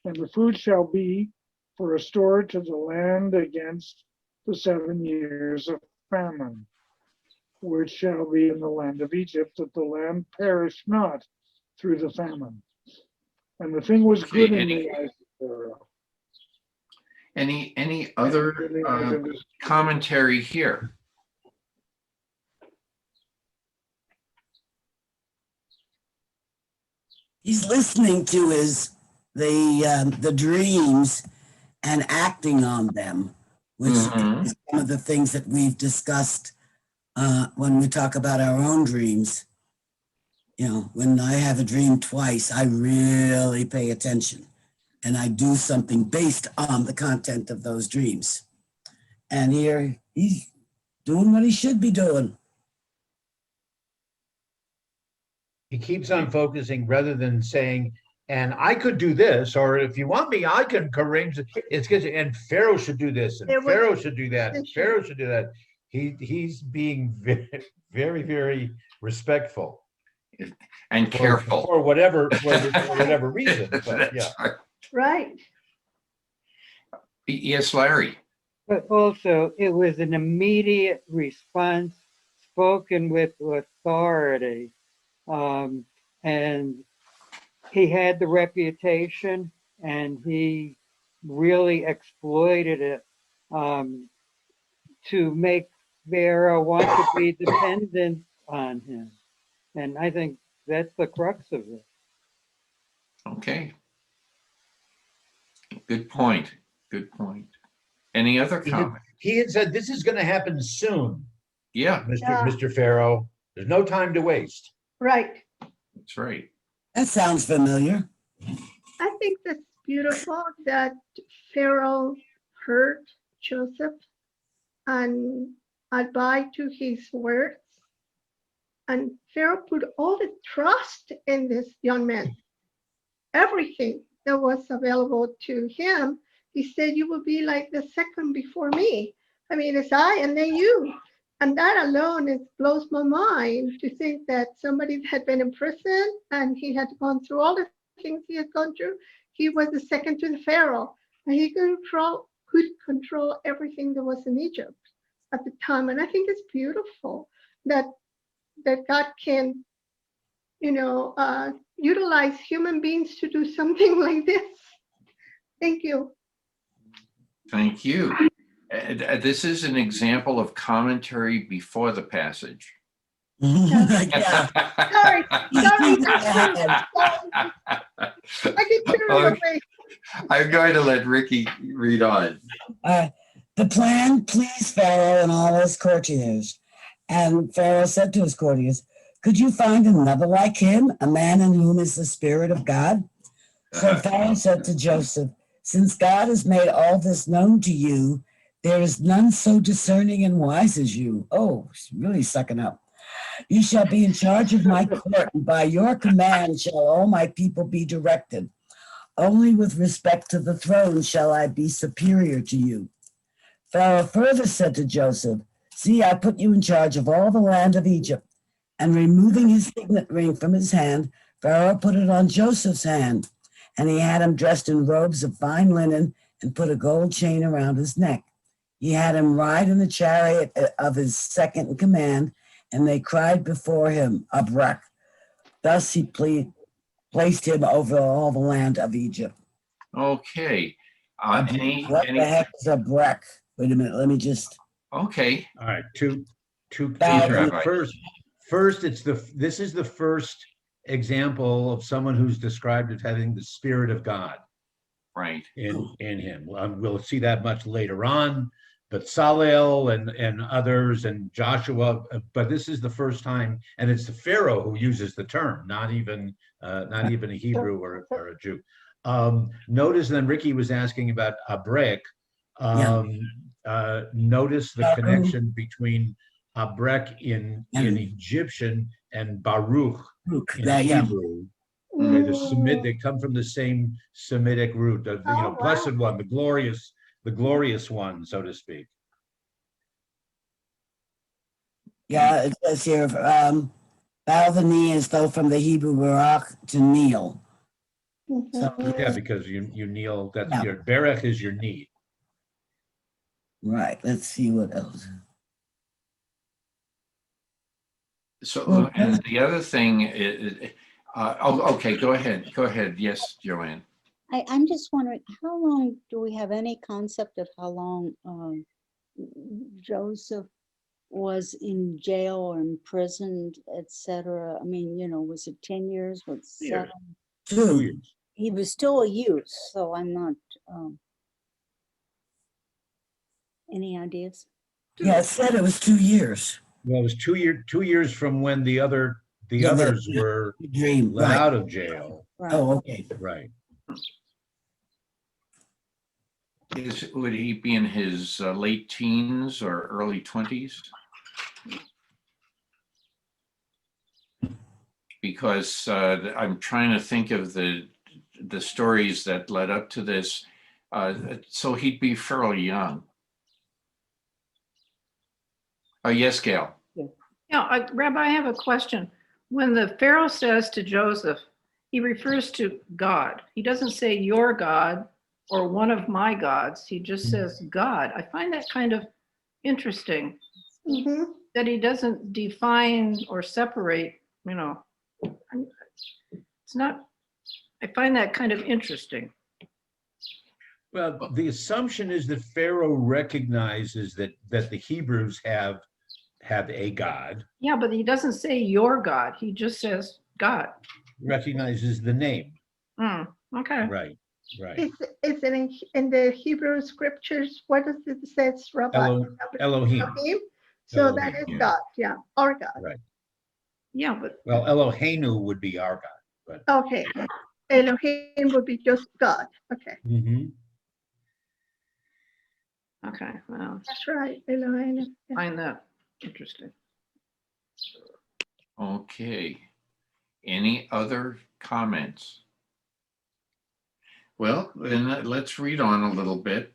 And the food shall be for a store to the land against the 7 years of famine, which shall be in the land of Egypt, that the land perish not through the famine. And the thing was good in the eyes of Pharaoh. Any other commentary here? He's listening to the dreams and acting on them, which is some of the things that we've discussed when we talk about our own dreams. When I have a dream twice, I really pay attention, and I do something based on the content of those dreams. And here he's doing what he should be doing. He keeps on focusing rather than saying, and I could do this, or if you want me, I can arrange it. It's good. And Pharaoh should do this, and Pharaoh should do that, and Pharaoh should do that. He's being very, very, very respectful and careful for whatever reason. But yeah, right. Yes, Larry. But also, it was an immediate response, spoken with authority. And he had the reputation, and he really exploited it to make Pharaoh want to be dependent on him. And I think that's the crux of it. Okay. Good point. Good point. Any other comment? He had said, this is going to happen soon, Yeah, Mr. Pharaoh. There's no time to waste. Right. that's right. That sounds familiar. I think that's beautiful that Pharaoh heard Joseph and abide to his words. And Pharaoh put all the trust in this young man. Everything that was available to him, he said, you will be like the second before me. I mean, it's I and then you. And that alone, it blows my mind to think that somebody had been in prison and he had gone through all the things he had gone through. He was the second to the Pharaoh, and he could control everything that was in Egypt at the time. And I think it's beautiful that God can, utilize human beings to do something like this. Thank you. Thank you. This is an example of commentary before the passage. Yeah. Sorry. I get carried away. I'm going to let Ricky read on. The plan pleased Pharaoh and all his courtiers. And Pharaoh said to his courtiers, could you find another like him, a man in whom is the Spirit of God? So Pharaoh said to Joseph, since God has made all this known to you, there is none so discerning and wise as you. Oh, he's really sucking up. You shall be in charge of my court, and by your command shall all my people be directed. Only with respect to the throne shall I be superior to you. Pharaoh further said to Joseph, see, I put you in charge of all the land of Egypt. And removing his signet ring from his hand, Pharaoh put it on Joseph's hand. And he had him dressed in robes of fine linen and put a gold chain around his neck. He had him ride in the chariot of his second in command, and they cried before him, Abrek. Thus he placed him over all the land of Egypt. Okay. What the heck is Abrek? Wait a minute, let me just. Okay. All right, two Rabbi. First, this is the first example of someone who's described as having the Spirit of God. Right. In him. We'll see that much later on, but Salel and others and Joshua, but this is the first time, and it's the Pharaoh who uses the term, not even a Hebrew or a Jew. Notice then Ricky was asking about Abrek. Notice the connection between Abrek in Egyptian and Baruch in Hebrew. Okay, they come from the same Semitic root, blessed one, the glorious one, so to speak. Yeah, it says here, bow the knee as though from the Hebrew barak to kneel. So, yeah, because you kneel, that's your berech is your knee. Right, let's see what else. So, and the other thing is, okay, go ahead. Yes, Joanne. I'm just wondering, how long do we have any concept of how long Joseph was in jail or imprisoned, etc.? I mean, was it 10 years? Was it 7? 2 years. He was still a youth, so I'm not. Any ideas? Yeah, it said it was 2 years. Well, it was 2 years from when the others were let out of jail. Right. Oh, okay. Right. Would he be in his late teens or early 20s? Because I'm trying to think of the stories that led up to this. So he'd be fairly young. Yes, Gail. Yeah, Rabbi, I have a question. When the Pharaoh says to Joseph, he refers to God. He doesn't say your God or one of my gods. He just says God. I find that kind of interesting, that he doesn't define or separate, it's not, I find that kind of interesting. Well, the assumption is that Pharaoh recognizes that the Hebrews have a God. Yeah, but he doesn't say your God. He just says God. Recognizes the name. Okay. Right. Right. Is it in the Hebrew scriptures? What does it says, Rabbi? Elohim. Elohim? So that Elohim, is yeah. God, yeah, our God. Right. Yeah, but Well, Eloheinu would be our God, but. Okay, Elohim would be just God. Okay, Mhm. okay, well, that's right, Elohim. Yeah. find that interesting. Okay. Any other comments? Well, then let's read on a little bit.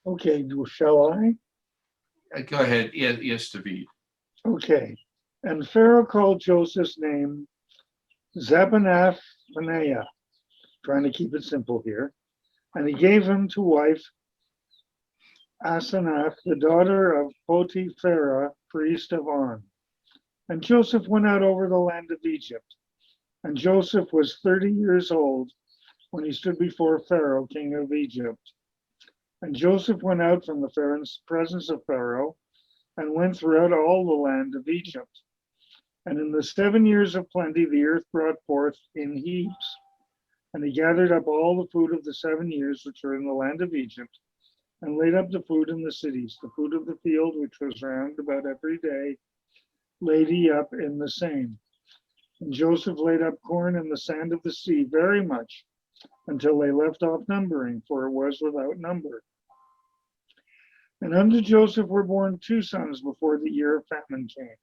Okay, shall I? Go ahead. Yes, David. Okay. And Pharaoh called Joseph's name Zebanath Paneah, trying to keep it simple here. And he gave him to wife Asenath, the daughter of Potipharah, priest of On. And Joseph went out over the land of Egypt. And Joseph was 30 years old when he stood before Pharaoh, king of Egypt. And Joseph went out from the presence of Pharaoh and went throughout all the land of Egypt. And in the 7 years of plenty, the earth brought forth in heaps. And he gathered up all the food of the 7 years which were in the land of Egypt, and laid up the food in the cities, the food of the field, which was round about every day, laid he up in the same. And Joseph laid up corn in the sand of the sea very much, until they left off numbering, for it was without number. And unto Joseph were born 2 sons before the year of famine came,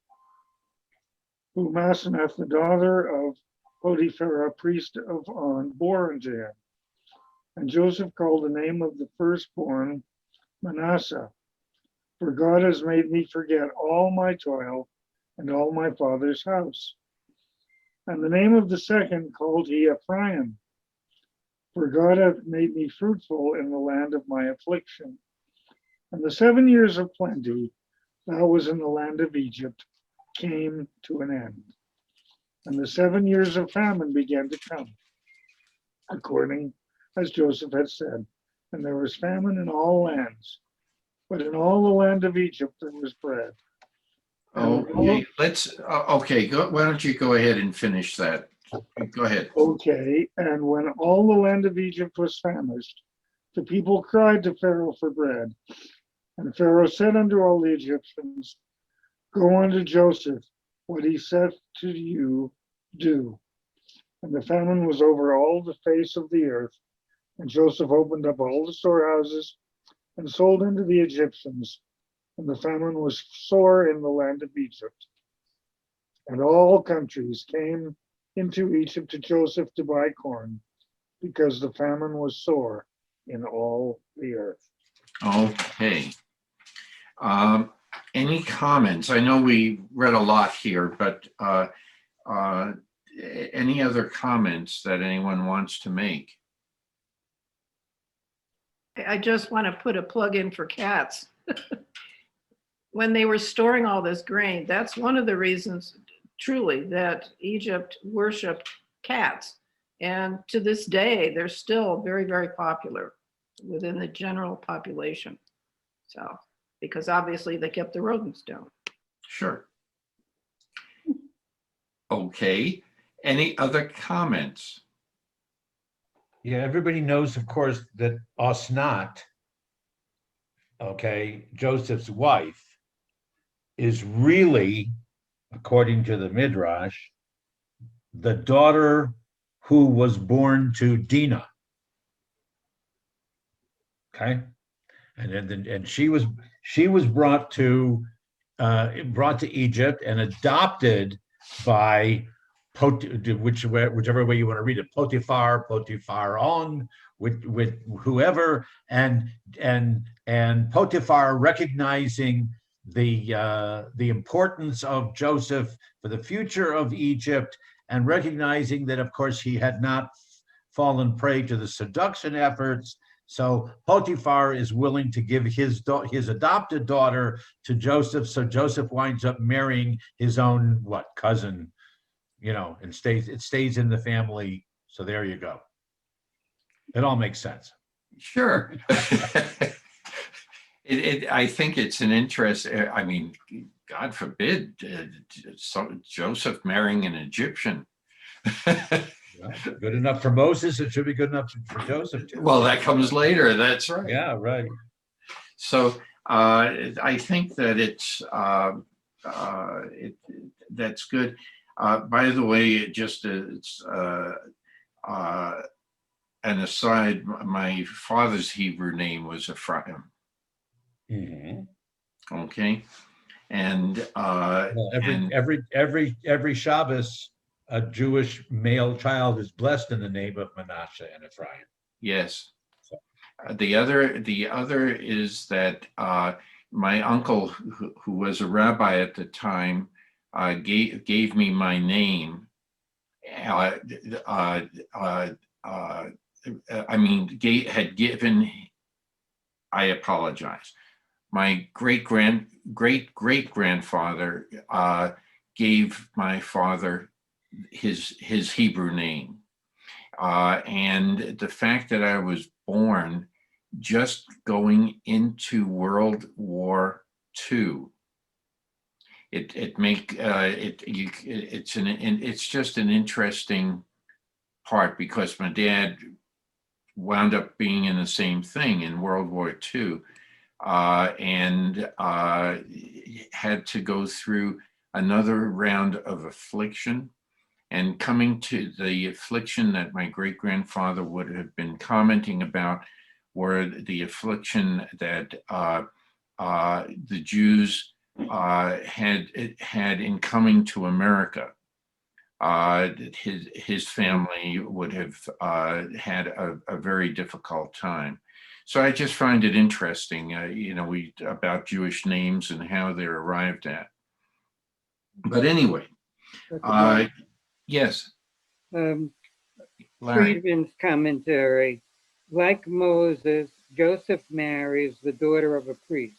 whom Asenath, the daughter of Potipharah, priest of On, bore unto him. And Joseph called the name of the firstborn Manasseh, for God has made me forget all my toil and all my father's house. And the name of the second called he Ephraim, for God hath made me fruitful in the land of my affliction. And the 7 years of plenty that was in the land of Egypt came to an end. And the 7 years of famine began to come, according as Joseph had said. And there was famine in all lands, but in all the land of Egypt there was bread. Okay, why don't you go ahead and finish that? Go ahead. Okay, and when all the land of Egypt was famished, the people cried to Pharaoh for bread. And Pharaoh said unto all the Egyptians, Go unto Joseph, what he saith to you, do. And the famine was over all the face of the earth. And Joseph opened up all the storehouses and sold unto the Egyptians. And the famine was sore in the land of Egypt. And all countries came into Egypt to Joseph to buy corn, because the famine was sore in all the earth. Okay. Any comments? I know we read a lot here, but any other comments that anyone wants to make? I just want to put a plug in for cats. When they were storing all this grain, that's one of the reasons truly that Egypt worshiped cats. And to this day, they're still very, very popular within the general population. So, because obviously they kept the rodents down. Sure. Okay. Any other comments? Yeah, everybody knows, of course, that Osnat, okay, Joseph's wife, is really, according to the Midrash, the daughter who was born to Dinah. Okay, and she was brought to Egypt and adopted by whichever way you want to read it, Potiphar on, with whoever, and Potiphar, recognizing the importance of Joseph for the future of Egypt, and recognizing that, of course, he had not fallen prey to the seduction efforts. So Potiphar is willing to give his adopted daughter to Joseph. So Joseph winds up marrying his own cousin, and it stays in the family. So there you go. It all makes sense. Sure. I think it's an interest. I mean, God forbid, Joseph marrying an Egyptian. Good enough for Moses, it should be good enough for Joseph too. Well, that comes later. That's right. Yeah, right. So I think that that's good. By the way, just it's an aside. My father's Hebrew name was Ephraim. Mhm. Okay, and Well, and every Shabbos, a Jewish male child is blessed in the name of Manasseh and Ephraim. yes, the other is that my uncle, who was a rabbi at the time, gave me my name. I mean, had given. I apologize. My great grandfather gave my father his Hebrew name, and the fact that I was born just going into World War II, it's just an interesting part, because my dad wound up being in the same thing in World War II, and had to go through another round of affliction. And coming to the affliction that my great grandfather would have been commenting about were the affliction that the Jews had in coming to America. His family would have had a very difficult time. So I just find it interesting, about Jewish names and how they're arrived at. But anyway, yes, Larry. Friedman's commentary. Like Moses, Joseph marries the daughter of a priest.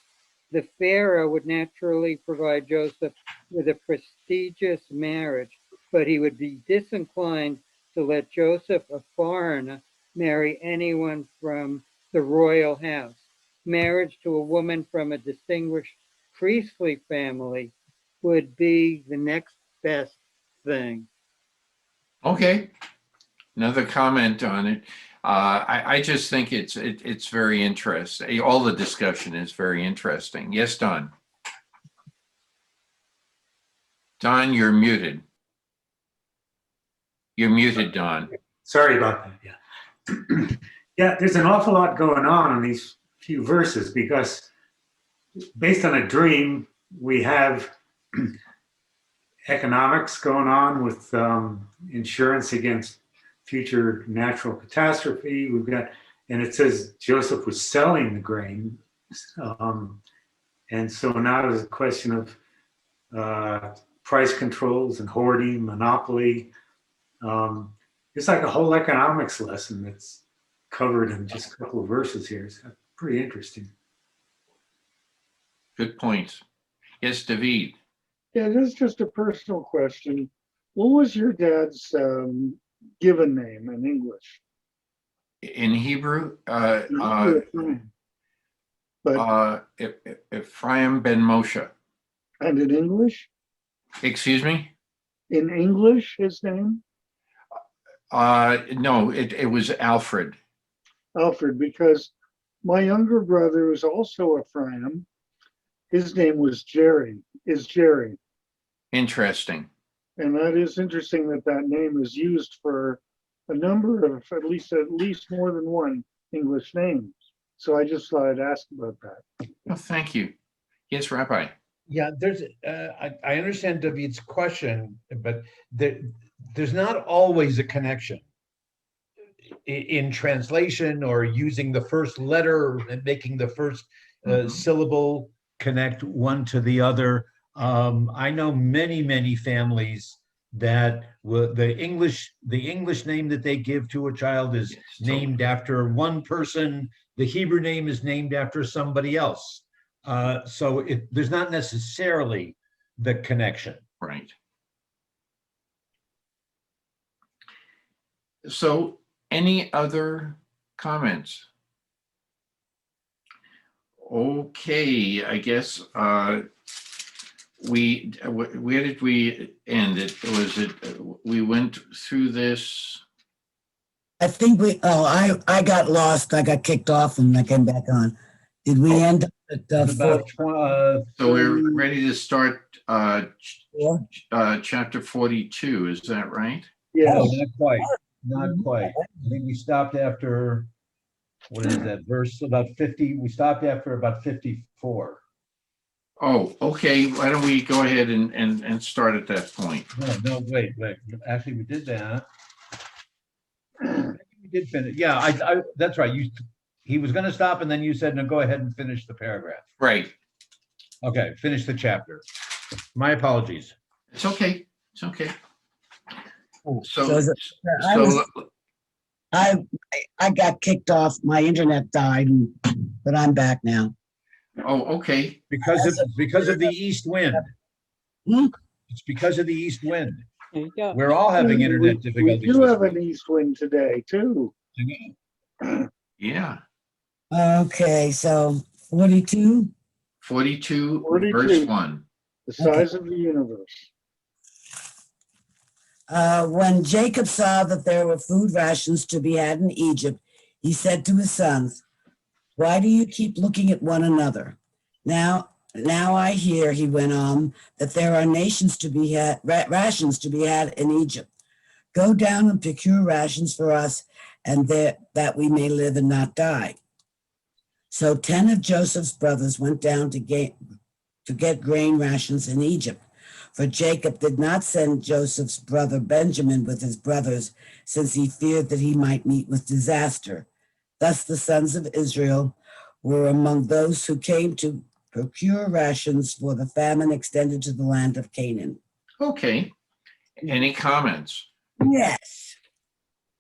The Pharaoh would naturally provide Joseph with a prestigious marriage, but he would be disinclined to let Joseph, a foreigner, marry anyone from the royal house. Marriage to a woman from a distinguished priestly family would be the next best thing. Okay, another comment on it. I just think it's very interesting. All the discussion is very interesting. Yes, Don. Don, you're muted. You're muted, Don. Sorry about that. Yeah. Yeah, there's an awful lot going on in these few verses, because based on a dream, we have economics going on with insurance against future natural catastrophe. We've got, and it says Joseph was selling the grain. And so now there's a question of price controls and hoarding, monopoly. It's like a whole economics lesson that's covered in just a couple of verses here. It's pretty interesting. Good point. Yes, David. Yeah, this is just a personal question. What was your dad's given name in English? In Hebrew, Ephraim ben Moshe. And in English? Excuse me? In English, his name? No, it was Alfred. Alfred, because my younger brother was also Ephraim. His name was Jerry. Interesting. And that is interesting that name is used for a number of at least more than one English names. So I just thought I'd ask about that. Well, thank you. Yes, Rabbi. Yeah, there's. I understand David's question, but there's not always a connection in translation or using the first letter and making the first syllable connect one to the other. I know many families that the English name that they give to a child is named after one person. The Hebrew name is named after somebody else. So there's not necessarily the connection. Right. So any other comments? Okay, I guess where did we end it? We went through this. I think I got lost. I got kicked off and I came back on. Did we end up at About 44? So we're ready to start Oh, chapter 42, is that right? Yes. not quite, not quite. I think we stopped after, what is that, verse about 50, we stopped after about 54. Oh, okay, why don't we go ahead and start at that point? No, wait, actually, we did that. We did finish, yeah, that's right, he was gonna stop and then you said, no, go ahead and finish the paragraph. Right, Okay, finish the chapter. My apologies. it's okay, it's okay. So So, is it- so I got kicked off. My internet died, but I'm back now. oh, okay, Because of the east wind. Hmm? It's because of the east wind. There you go. We're all having internet We difficulties. do this have week. an east wind today too. yeah, Okay, so 42. 42, 42. verse 1. The size of the universe. When Jacob saw that there were food rations to be had in Egypt, he said to his sons, "Why do you keep looking at one another? Now I hear," he went on, "that there are nations to be had, rations to be had in Egypt. Go down and procure rations for us, and that we may live and not die." So 10 of Joseph's brothers went down to get grain rations in Egypt. For Jacob did not send Joseph's brother Benjamin with his brothers, since he feared that he might meet with disaster. Thus the sons of Israel were among those who came to procure rations for the famine extended to the land of Canaan. Okay, any comments? Yes.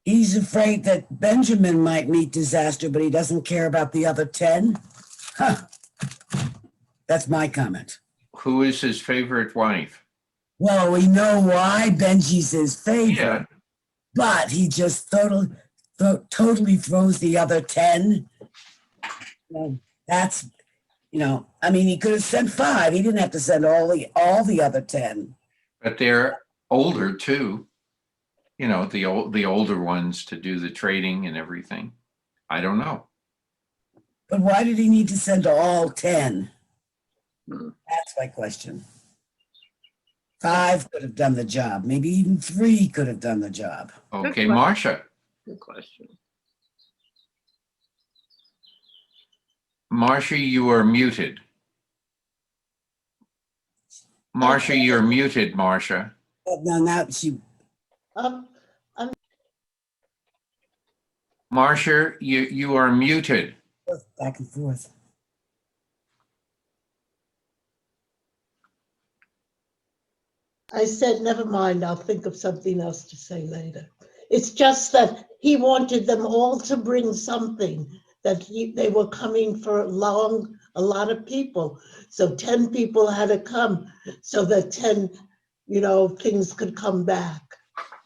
He's afraid that Benjamin might meet disaster, but he doesn't care about the other 10. Huh. That's my comment. Who is his favorite wife? Well, we know why Benji's his favorite, Yeah, but he just totally throws the other 10. Well, that's, I mean, he could have sent 5. He didn't have to send all the other 10. but they're older too. The older ones to do the trading and everything. I don't know. But why did he need to send all 10? That's my question. 5 could have done the job. Maybe even 3 could have done the job. Okay, Marcia. Good question. Marcia, you are muted. Marcia, you're muted, Marcia. No, now she. Marcia, you are muted. Back and forth. I said, never mind, I'll think of something else to say later. It's just that he wanted them all to bring something, that they were coming for a lot of people. So 10 people had to come so that 10, things could come back.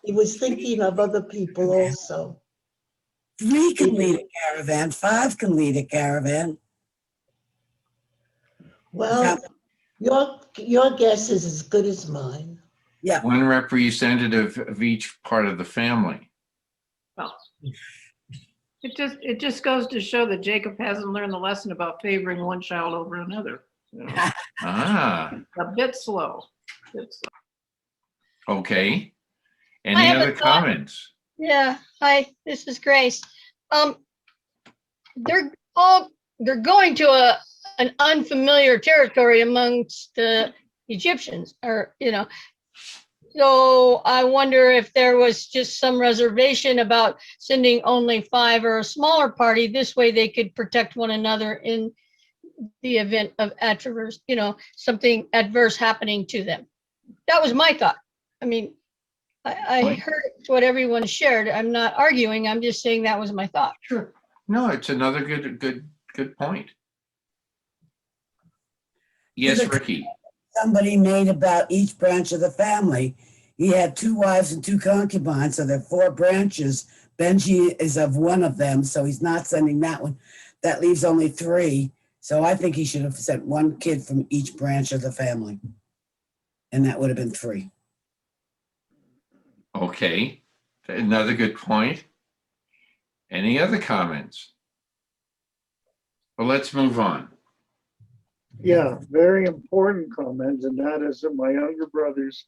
He was thinking of other people also. 3 can lead a caravan, 5 can lead a caravan. Well, your guess is as good as mine. Yeah. One representative of each part of the family. Well, it just goes to show that Jacob hasn't learned the lesson about favoring one child over another. Ah, A bit slow. okay. I Any have a other thought. comments? Yeah, hi, this is Grace. They're going to an unfamiliar territory amongst the Egyptians, so I wonder if there was just some reservation about sending only 5 or a smaller party. This way they could protect one another in the event of something adverse happening to them. That was my thought. I mean, I heard what everyone shared. I'm not arguing. I'm just saying that was my thought. Sure. No, it's another good point. Yes, Ricky. Somebody made about each branch of the family. He had 2 wives and 2 concubines, so there are 4 branches. Benji is of one of them, so he's not sending that one. That leaves only 3. So I think he should have sent 1 kid from each branch of the family. And that would have been 3. Okay, another good point. Any other comments? Well, let's move on. Yeah, very important comment, and that is that my younger brother's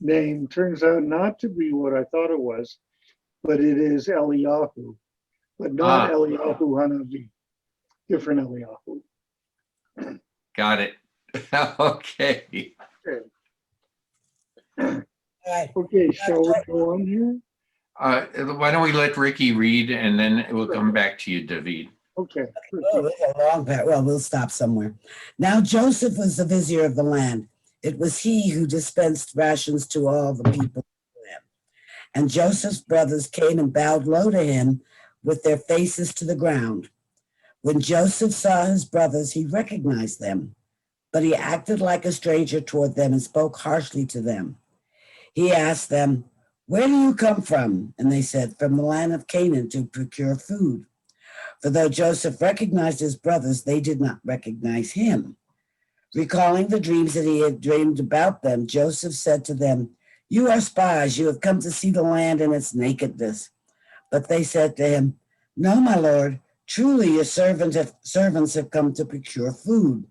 name turns out not to be what I thought it was, but it is Eliyahu, but not Eliyahu Hanavi, different Eliyahu. Got it. Okay. Okay, shall we go on here? Why don't we let Ricky read and then we'll come back to you, David. Okay. Oh, it's a long part. Well, we'll stop somewhere. Now Joseph was the vizier of the land. It was he who dispensed rations to all the people of the land. And Joseph's brothers came and bowed low to him with their faces to the ground. When Joseph saw his brothers, he recognized them, but he acted like a stranger toward them and spoke harshly to them. He asked them, "Where do you come from?" And they said, "From the land of Canaan to procure food." For though Joseph recognized his brothers, they did not recognize him. Recalling the dreams that he had dreamed about them, Joseph said to them, "You are spies. You have come to see the land in its nakedness." But they said to him, "No, my lord. Truly your servants have come to procure food.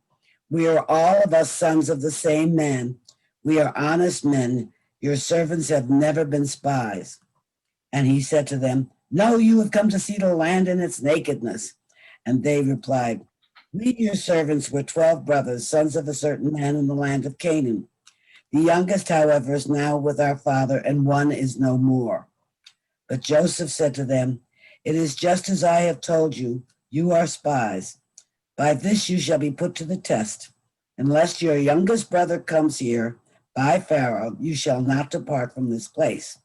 We are all of us sons of the same man. We are honest men. Your servants have never been spies." And he said to them, "No, you have come to see the land in its nakedness." And they replied, "We, your servants, were 12 brothers, sons of a certain man in the land of Canaan. The youngest, however, is now with our father, and one is no more." But Joseph said to them, "It is just as I have told you, you are spies. By this you shall be put to the test. Unless your youngest brother comes here by Pharaoh, you shall not depart from this place.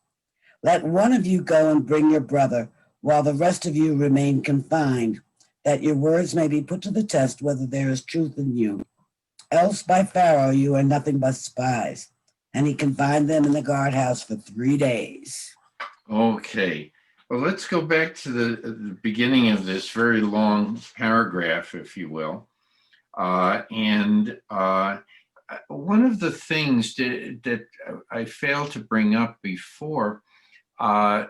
Let one of you go and bring your brother, while the rest of you remain confined, that your words may be put to the test whether there is truth in you. Else by Pharaoh you are nothing but spies." And he confined them in the guardhouse for 3 days. Okay. Well, let's go back to the beginning of this very long paragraph, if you will. One of the things that I failed to bring up before, and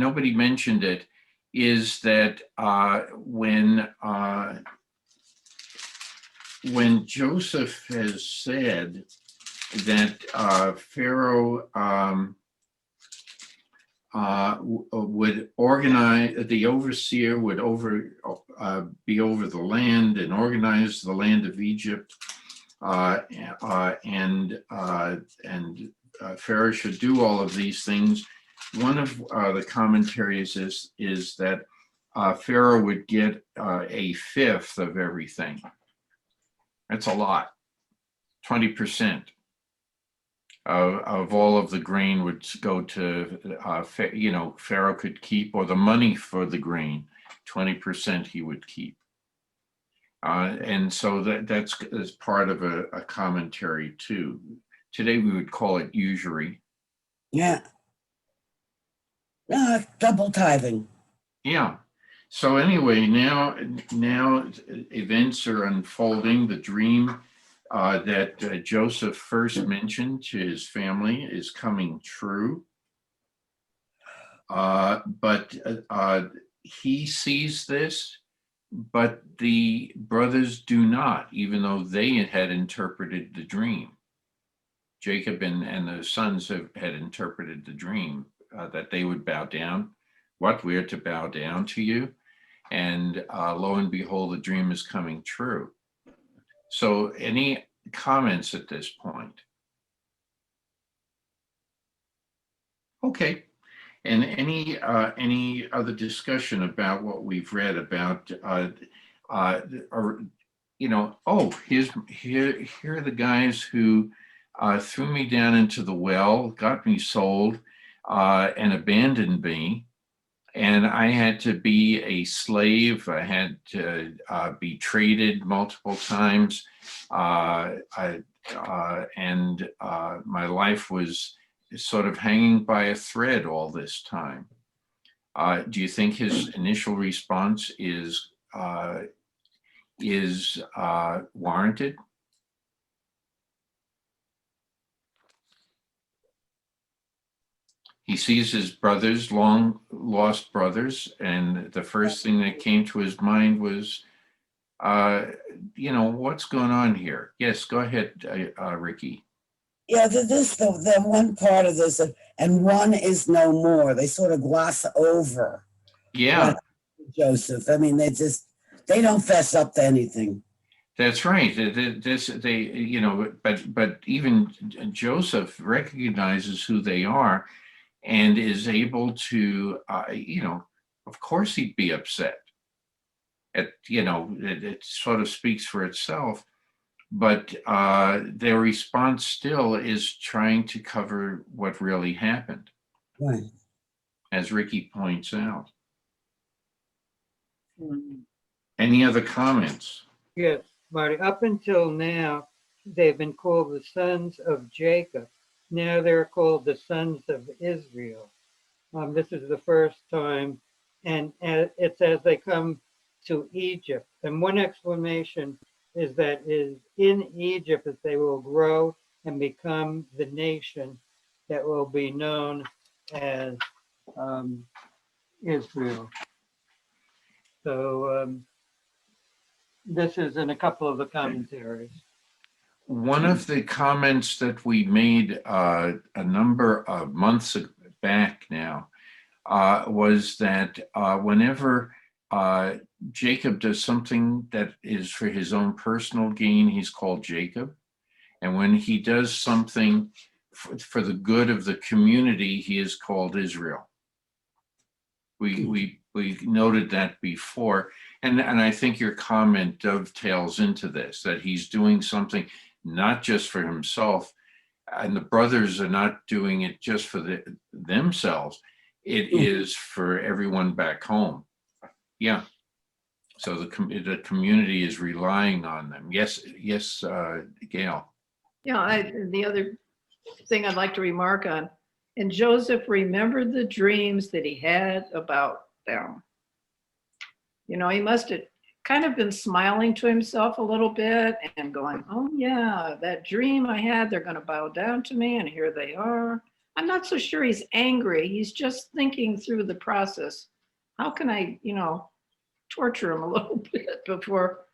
nobody mentioned it, is that when Joseph has said that Pharaoh would organize, the overseer would be over the land and organize the land of Egypt, and Pharaoh should do all of these things. One of the commentaries is that Pharaoh would get a fifth of everything. That's a lot, 20%. Of all of the grain would go to, Pharaoh could keep, or the money for the grain, 20% he would keep. And so that's as part of a commentary too. Today we would call it usury. Yeah. Double tithing. Yeah. So anyway, now events are unfolding. The dream that Joseph first mentioned to his family is coming true. But he sees this, but the brothers do not, even though they had interpreted the dream. Jacob and the sons had interpreted the dream, that they would bow down. What, we are to bow down to you? And lo and behold, the dream is coming true. So any comments at this point? Okay. And any other discussion about what we've read about, here are the guys who threw me down into the well, got me sold, and abandoned me. And I had to be a slave. I had to be traded multiple times. And my life was sort of hanging by a thread all this time. Do you think his initial response is warranted? He sees his brothers, long lost brothers, and the first thing that came to his mind was, what's going on here? Yes, go ahead, Ricky. Yeah, the one part of this, and one is no more. They sort of gloss over Yeah, Joseph. I mean, they don't fess up to anything. that's right. But even Joseph recognizes who they are and is able to, of course he'd be upset. It sort of speaks for itself, but their response still is trying to cover what really happened, Right. as Ricky points out. Mm. Any other comments? Yes, Marty, up until now, they've been called the sons of Jacob. Now they're called the sons of Israel. This is the first time, and it's as they come to Egypt. And one explanation is that is in Egypt that they will grow and become the nation that will be known as Israel. So this is in a couple of the commentaries. One of the comments that we made a number of months back now was that whenever Jacob does something that is for his own personal gain, he's called Jacob. And when he does something for the good of the community, he is called Israel. We noted that before. And I think your comment dovetails into this, that he's doing something not just for himself, and the brothers are not doing it just for themselves. It is for everyone back home. Yeah. So the community is relying on them. Yes, Gail. Yeah, the other thing I'd like to remark on, and Joseph remembered the dreams that he had about them. He must have kind of been smiling to himself a little bit and going, oh yeah, that dream I had, they're going to bow down to me, and here they are. I'm not so sure he's angry. He's just thinking through the process. How can I, torture him a little bit before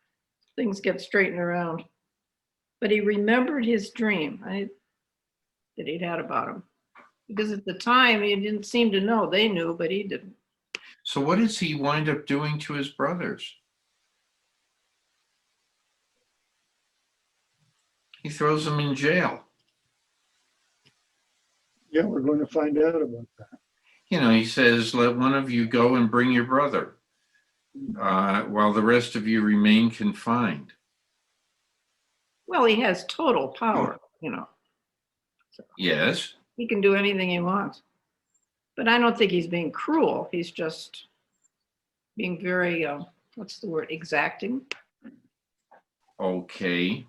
things get straightened around? But he remembered his dream that he'd had about him. Because at the time, he didn't seem to know. They knew, but he didn't. So what does he wind up doing to his brothers? He throws them in jail. Yeah, we're going to find out about that. He says, let one of you go and bring your brother, while the rest of you remain confined. Well, he has total power, So yes. He can do anything he wants. But I don't think he's being cruel. He's just being very, what's the word, exacting. Okay.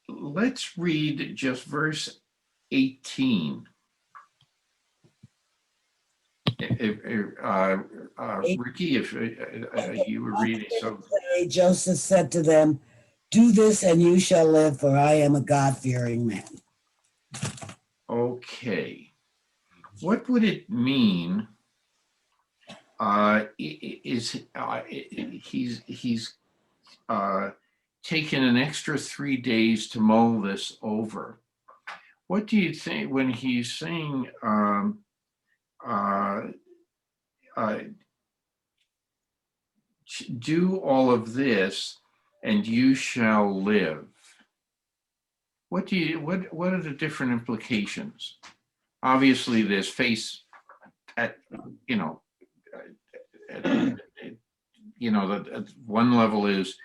Let's read just verse 18. Ricky, if you were reading, so Joseph said to them, do this and you shall live, for I am a God-fearing man. Okay. What would it mean? He's taken an extra 3 days to mull this over. What do you think when he's saying do all of this and you shall live? What are the different implications? Obviously, there's face at one level is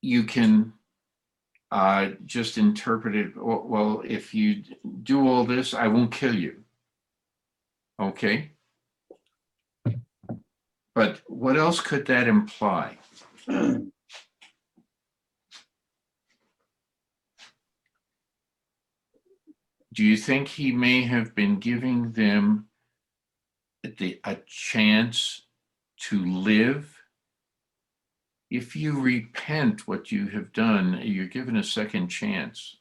you can just interpret it, well, if you do all this, I won't kill you. Okay. But what else could that imply? Do you think he may have been giving them a chance to live? If you repent what you have done, you're given a second chance.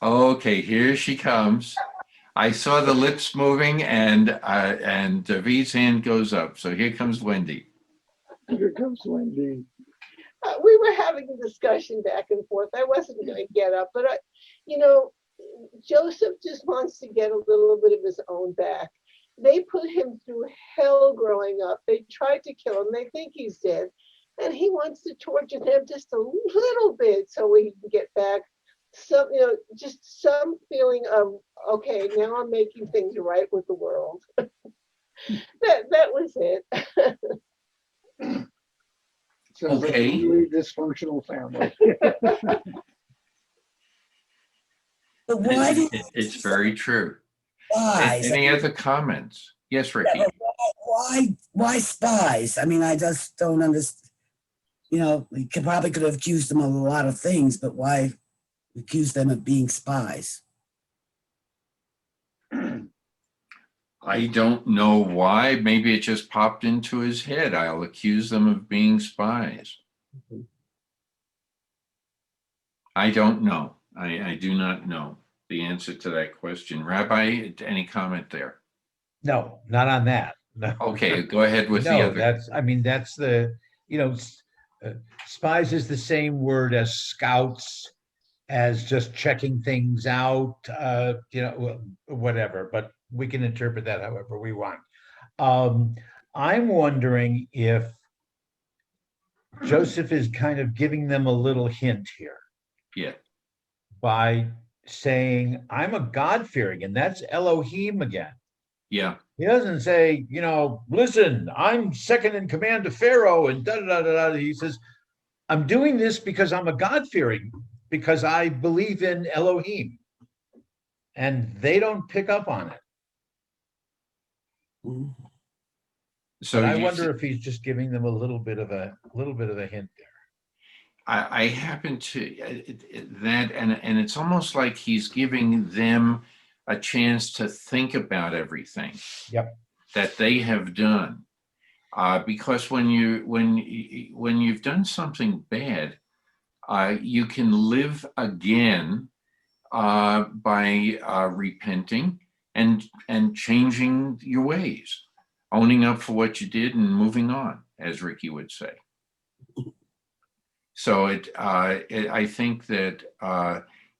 Okay, here she comes. I saw the lips moving and David's hand goes up. So here comes Wendy. Here comes Wendy. We were having a discussion back and forth. I wasn't going to get up, but you know, Joseph just wants to get a little bit of his own back. They put him through hell growing up. They tried to kill him. They think he's dead. And he wants to torture them just a little bit so he can get back some, you know, just some feeling of, okay, now I'm making things right with the world. that was it. Sounds like a Okay. really dysfunctional family. But why do It's very true. spies? Any other comments? Yes, Ricky. Why spies? I mean, I just don't understand. You know, we probably could have accused them of a lot of things, but why accuse them of being spies? I don't know why. Maybe it just popped into his head. I'll accuse them of being spies. I don't know. I do not know the answer to that question. Rabbi, any comment there? No, not on that. No. Okay, go ahead with the No, other. that's, I mean, that's the, you know, spies is the same word as scouts, as just checking things out, you know, whatever, but we can interpret that however we want. I'm wondering if Joseph is kind of giving them a little hint here. Yeah. By saying, I'm a God-fearing, and that's Elohim again. Yeah. He doesn't say, you know, listen, I'm second in command to Pharaoh and da da da da. He says, I'm doing this because I'm a God-fearing, because I believe in Elohim. And they don't pick up on it. So but I wonder if he's just giving them a little bit of a hint there. I happen to that, and it's almost like he's giving them a chance to think about everything that they have done, because when you've done something bad, you can live again by repenting and changing your ways, owning up for what you did and moving on, as Ricky would say. So I think that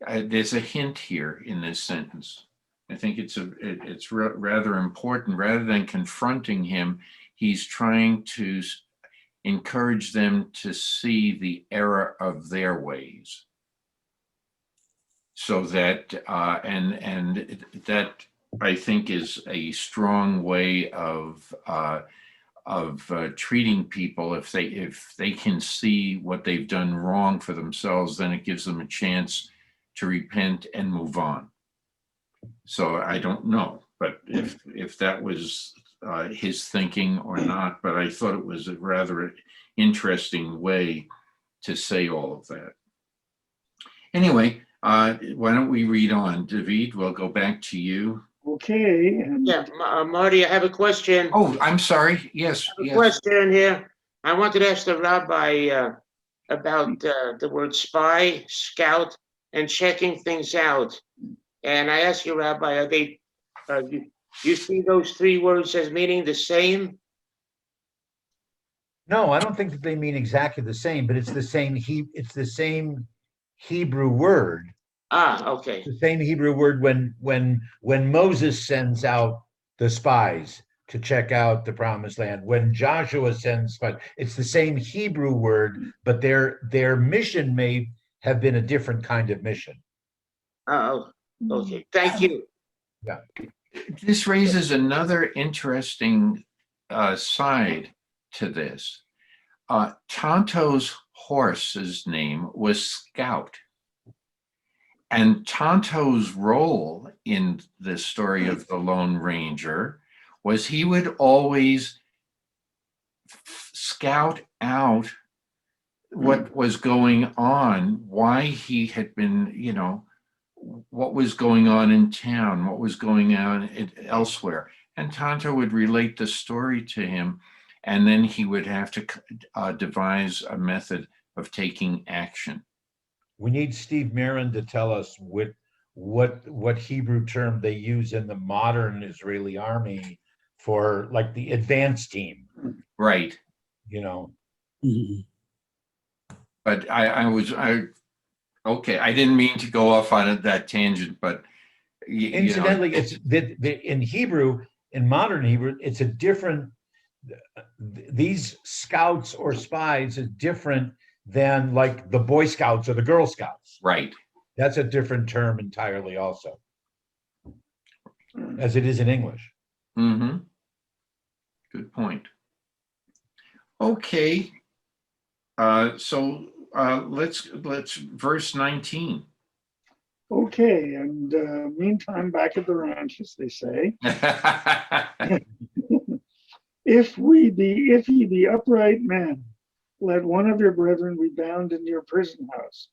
there's a hint here in this sentence. I think it's rather important. Rather than confronting him, he's trying to encourage them to see the error of their ways. So that and that, I think, is a strong way of treating people. If they can see what they've done wrong for themselves, then it gives them a chance to repent and move on. So I don't know, but if that was his thinking or not, but I thought it was a rather interesting way to say all of that. Anyway, why don't we read on? David, we'll go back to you. Okay. Yeah, Marty, I have a question. Oh, I'm sorry. Yes. Yes. Question here. I wanted to ask the rabbi about the word spy, scout, and checking things out. And I asked you, Rabbi, are they? You see those three words as meaning the same? No, I don't think that they mean exactly the same, but it's the same. It's the same Hebrew word. Ah, okay. The same Hebrew word when Moses sends out the spies to check out the promised land, when Joshua sends spies, it's the same Hebrew word, but their mission may have been a different kind of mission. Oh, okay. Thank you. Yeah. This raises another interesting side to this. Tonto's horse's name was Scout. And Tonto's role in the story of the Lone Ranger was he would always scout out what was going on, why he had been, you know, what was going on in town, what was going on elsewhere. And Tonto would relate the story to him, and then he would have to devise a method of taking action. We need Steve Marin to tell us what Hebrew term they use in the modern Israeli army for like the advanced team, Right. you know. Mhm. But okay, I didn't mean to go off on that tangent, but Incidentally, it's in Hebrew, in modern Hebrew, it's a different, these scouts or spies is different than like the Boy Scouts or the Girl Scouts. right. That's a different term entirely also, as it is in English. Mm-hmm. Good point. Okay. So let's verse 19. Okay, and meantime, back at the ranch, as they say, if ye be upright men, let one of your brethren be bound in your prison house.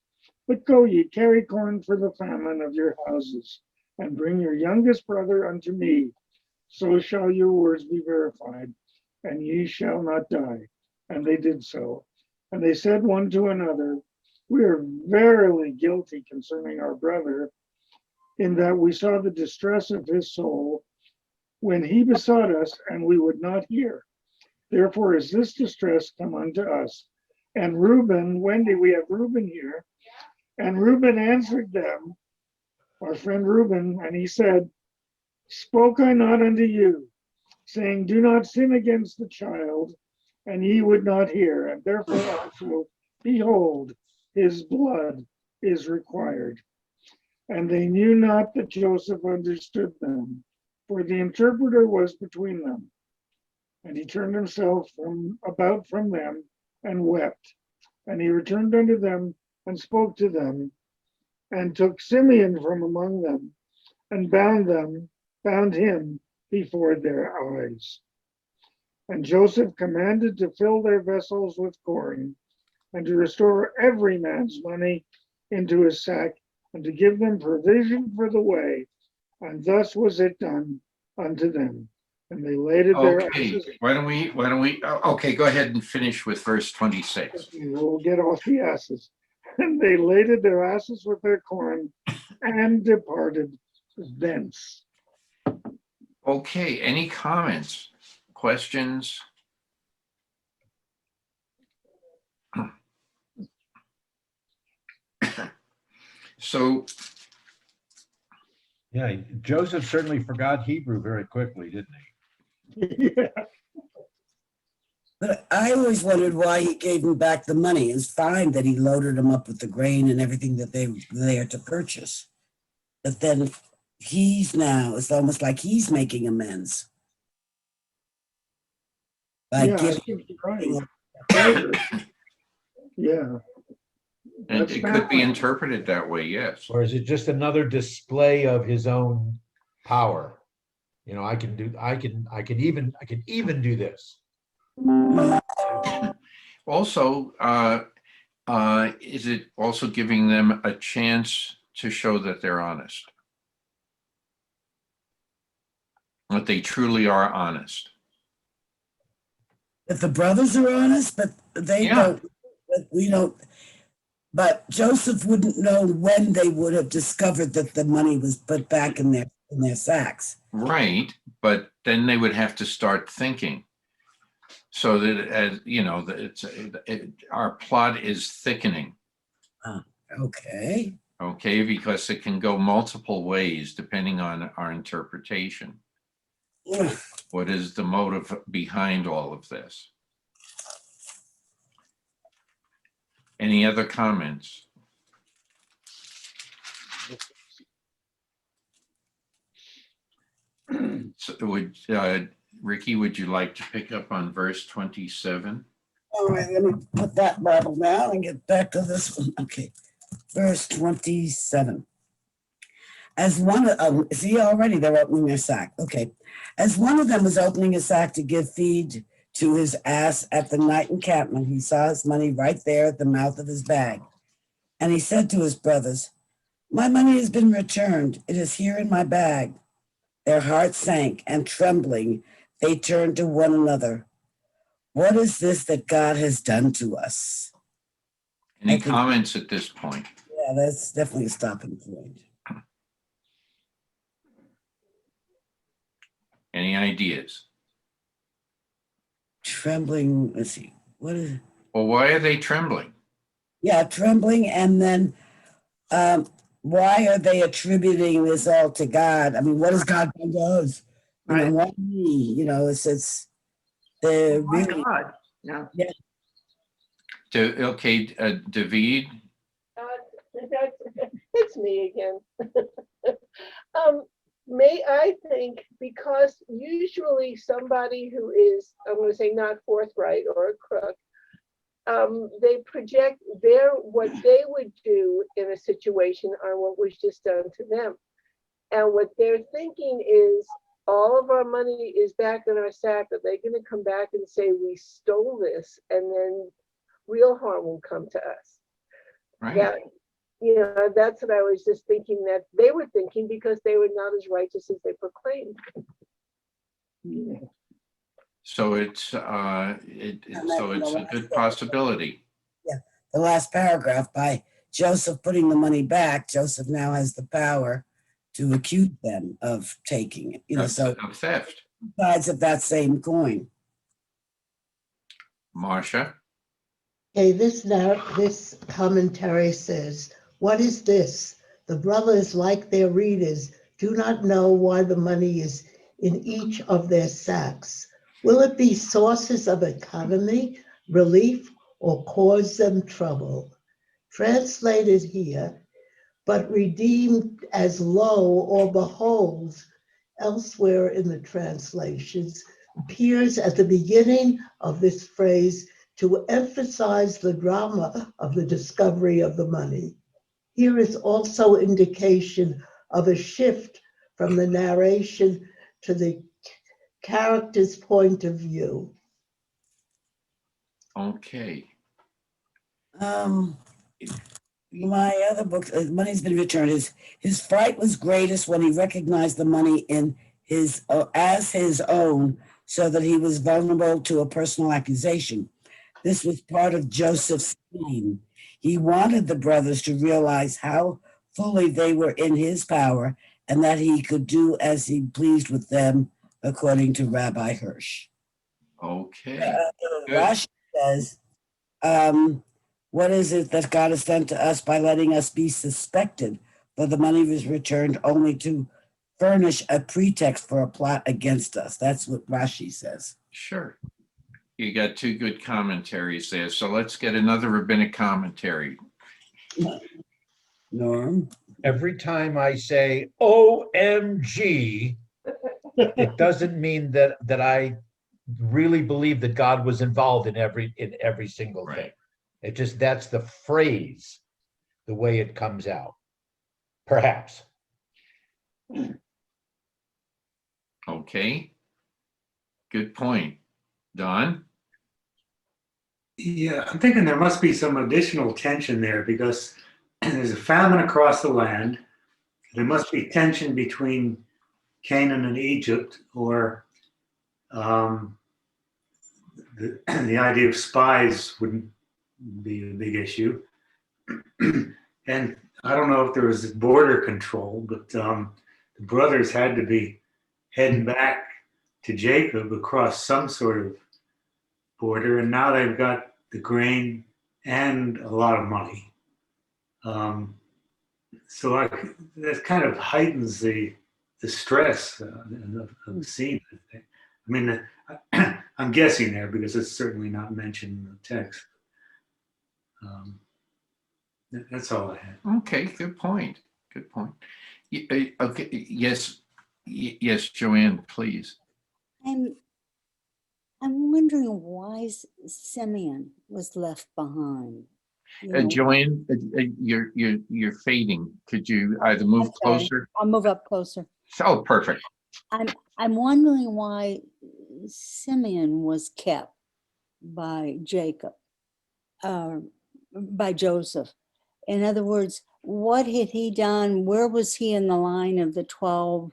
But go ye, carry corn for the famine of your houses, and bring your youngest brother unto me. So shall your words be verified, and ye shall not die. And they did so. And they said one to another, we are verily guilty concerning our brother, in that we saw the distress of his soul when he besought us, and we would not hear. Therefore is this distress come unto us. And Reuben, Wendy, we have Reuben here. And Reuben answered them, our friend Reuben, and he said, spoke I not unto you, saying, do not sin against the child, and ye would not hear. And therefore also, behold, his blood is required. And they knew not that Joseph understood them, for the interpreter was between them. And he turned himself about from them and wept. And he returned unto them and spoke to them, and took Simeon from among them, and bound him before their eyes. And Joseph commanded to fill their vessels with corn, and to restore every man's money into his sack, and to give them provision for the way. And thus was it done unto them. And they laded their asses. Why don't we, okay, go ahead and finish with verse 26. We'll get off the asses. And they laded their asses with their corn and departed thence. Okay, any comments, questions? So, Yeah, Joseph certainly forgot Hebrew very quickly, didn't he? Yeah. But I always wondered why he gave him back the money. It's fine that he loaded them up with the grain and everything that they were there to purchase. But then it's almost like he's making amends. By Yeah, I giving think you're right. Yeah. and That's it could be fine. interpreted that way, yes. Or is it just another display of his own power? You know, I can even do this. Also, is it also giving them a chance to show that they're honest? That they truly are honest. If the brothers are honest, but they don't, but we don't. But Joseph wouldn't know when they would have discovered that the money was put back in their sacks. Right, but then they would have to start thinking. So that, as you know, our plot is thickening. Okay. Okay, because it can go multiple ways depending on our interpretation. What is the motive behind all of this? Any other comments? So Ricky, would you like to pick up on verse 27? All right, let me put that Bible down and get back to this one. Okay, verse 27. As one of see already they're opening their sack. Okay, as one of them was opening his sack to give feed to his ass at the night encampment, he saw his money right there at the mouth of his bag, and he said to his brothers, "My money has been returned. It is here in my bag." Their hearts sank, and trembling, they turned to one another. What is this that God has done to us? Any comments at this point? Yeah, that's definitely a stopping point. Any ideas? Trembling, let's see, what is, Well, why are they trembling? yeah, trembling, and then why are they attributing this all to God? I mean, what has God done to us? You know, Right. why me? You know, it's they're My really, God, yeah. yeah. Okay, David, It's me again. May I think because usually somebody who is, I'm going to say not forthright or a crook, they project what they would do in a situation on what was just done to them. And what they're thinking is all of our money is back in our sack. Are they going to come back and say we stole this, and then real harm will come to us? right? That, that's what I was just thinking that they were thinking because they were not as righteous as they proclaimed. So it's a good possibility. Yeah, the last paragraph, by Joseph putting the money back, Joseph now has the power to accuse them of taking it. You know, so Of theft. sides of that same coin. Marcia, Okay, this commentary says, what is this? The brothers, like their readers, do not know why the money is in each of their sacks. Will it be sources of economy, relief, or cause them trouble? Translated here, but redeemed as lo or behold, elsewhere in the translations, appears at the beginning of this phrase to emphasize the drama of the discovery of the money. Here is also indication of a shift from the narration to the character's point of view. okay. My other book, Money's Been Returned. His fright was greatest when he recognized the money in his as his own, so that he was vulnerable to a personal accusation. This was part of Joseph's scheme. He wanted the brothers to realize how fully they were in his power and that he could do as he pleased with them, according to Rabbi Hirsch. Okay. Rashi says, what is it that God has done to us by letting us be suspected? For the money was returned only to furnish a pretext for a plot against us. That's what Rashi says. Sure. You got two good commentaries there. So let's get another rabbinic commentary. Norm? Every time I say OMG, it doesn't mean that I really believe that God was involved in every single thing. It just, that's the phrase, the way it comes out. Perhaps. Okay. Good point. Don? Yeah, I'm thinking there must be some additional tension there because there's a famine across the land. There must be tension between Canaan and Egypt, or the idea of spies wouldn't be a big issue. And I don't know if there was border control, but the brothers had to be heading back to Jacob across some sort of border, and now they've got the grain and a lot of money. So that kind of heightens the stress of the scene. I mean, I'm guessing there because it's certainly not mentioned in the text. That's all I had. Okay, good point. Good point. Okay, yes, Joanne, please. I'm wondering why Simeon was left behind. You know, Joanne, you're fading. Could you either move closer? I'll move up closer. Oh, perfect. I'm wondering why Simeon was kept by Jacob, by Joseph. In other words, what had he done? Where was he in the line of the 12?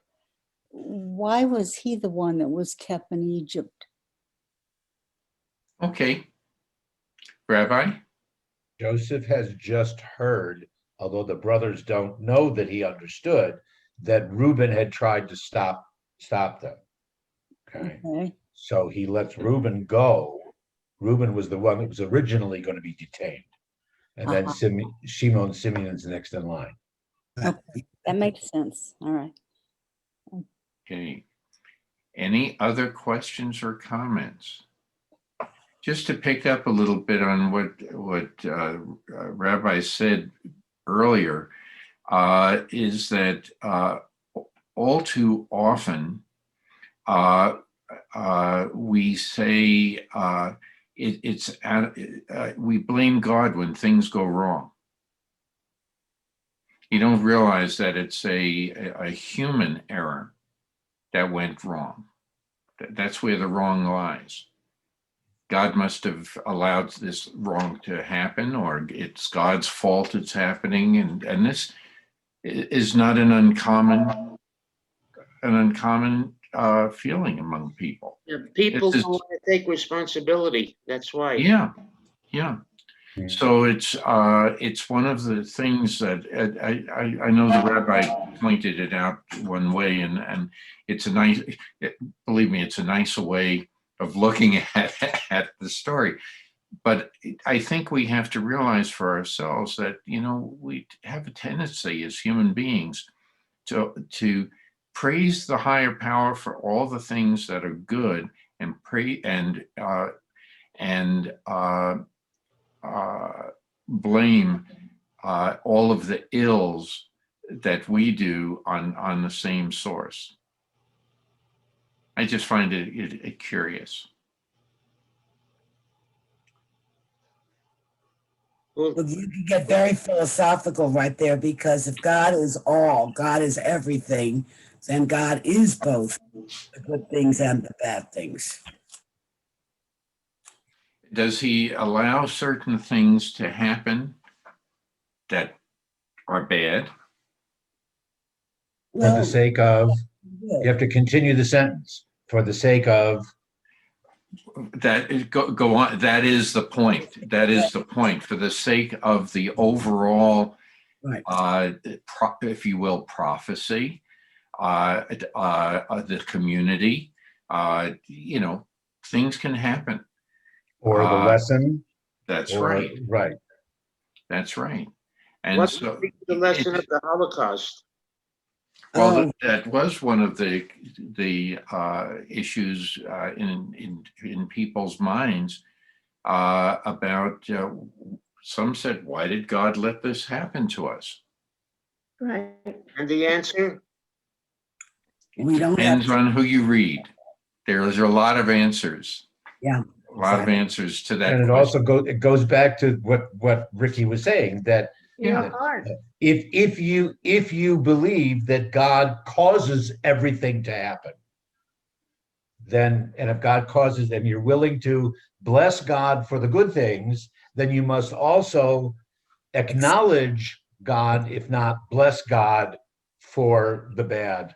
Why was he the one that was kept in Egypt? Okay. Rabbi? Joseph has just heard, although the brothers don't know that he understood, that Reuben had tried to stop them. Okay. Okay. So he lets Reuben go. Reuben was the one that was originally going to be detained. And then Shimon, Simeon's next in line. Okay. That makes sense. All right. Okay. Any other questions or comments? Just to pick up a little bit on what Rabbi said earlier, is that all too often we say we blame God when things go wrong. You don't realize that it's a human error that went wrong. That's where the wrong lies. God must have allowed this wrong to happen, or it's God's fault it's happening. And this is not an uncommon feeling among people. Yeah, people don't want to take responsibility. That's why. Yeah. So it's one of the things that I know the rabbi pointed it out one way, and it's believe me, it's a nicer way of looking at the story. But I think we have to realize for ourselves that, we have a tendency as human beings to praise the higher power for all the things that are good, and blame all of the ills that we do on the same source. I just find it curious. Well, you can get very philosophical right there, because if God is all, God is everything, then God is both the good things and the bad things. Does he allow certain things to happen that are bad? For the sake of, you have to continue the sentence. For the sake of. That go on. That is the point. That is the point. For the sake of the overall, if you will, prophecy, the community, things can happen. Or the lesson. That's right. Right. That's right. And what's so the lesson of the Holocaust? Well, that was one of the issues in people's minds about. Some said, "Why did God let this happen to us?" Right. And the answer? We don't Depends on who you read. There's a lot of answers. Yeah. A lot of answers to that. And it also goes back to what Ricky was saying, that if you believe that God causes everything to happen, then, and if God causes them, you're willing to bless God for the good things, then you must also acknowledge God, if not bless God for the bad,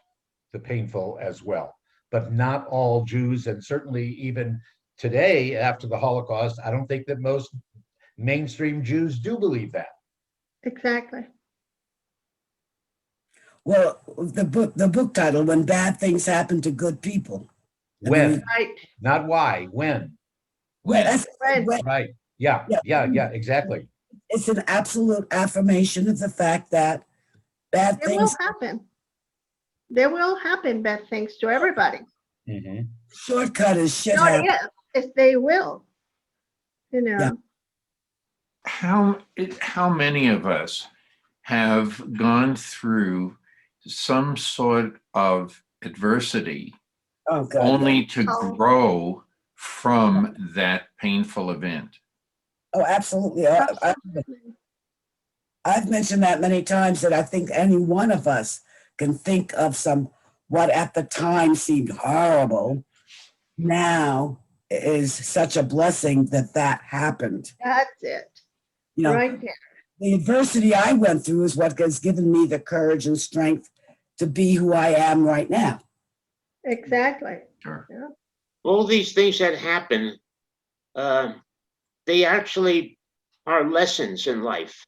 the painful as well. But not all Jews, and certainly even today after the Holocaust, I don't think that most mainstream Jews do believe that. Exactly. Well, the book title, When Bad Things Happen to Good People. When, right. Not why, when. Well, that's right. Yeah, exactly. It's an absolute affirmation of the fact that bad It things will happen. There will happen bad things to everybody. Mm-hmm. Shortcut is shit Not happen. if they will. Yeah. How many of us have gone through some sort of adversity only to grow from that painful event? Oh, absolutely. I've mentioned that many times, that I think any one of us can think of some what at the time seemed horrible now is such a blessing that happened. That's it. Right there. The adversity I went through is what has given me the courage and strength to be who I am right now. Exactly. Sure. Yeah. All these things that happen, they actually are lessons in life.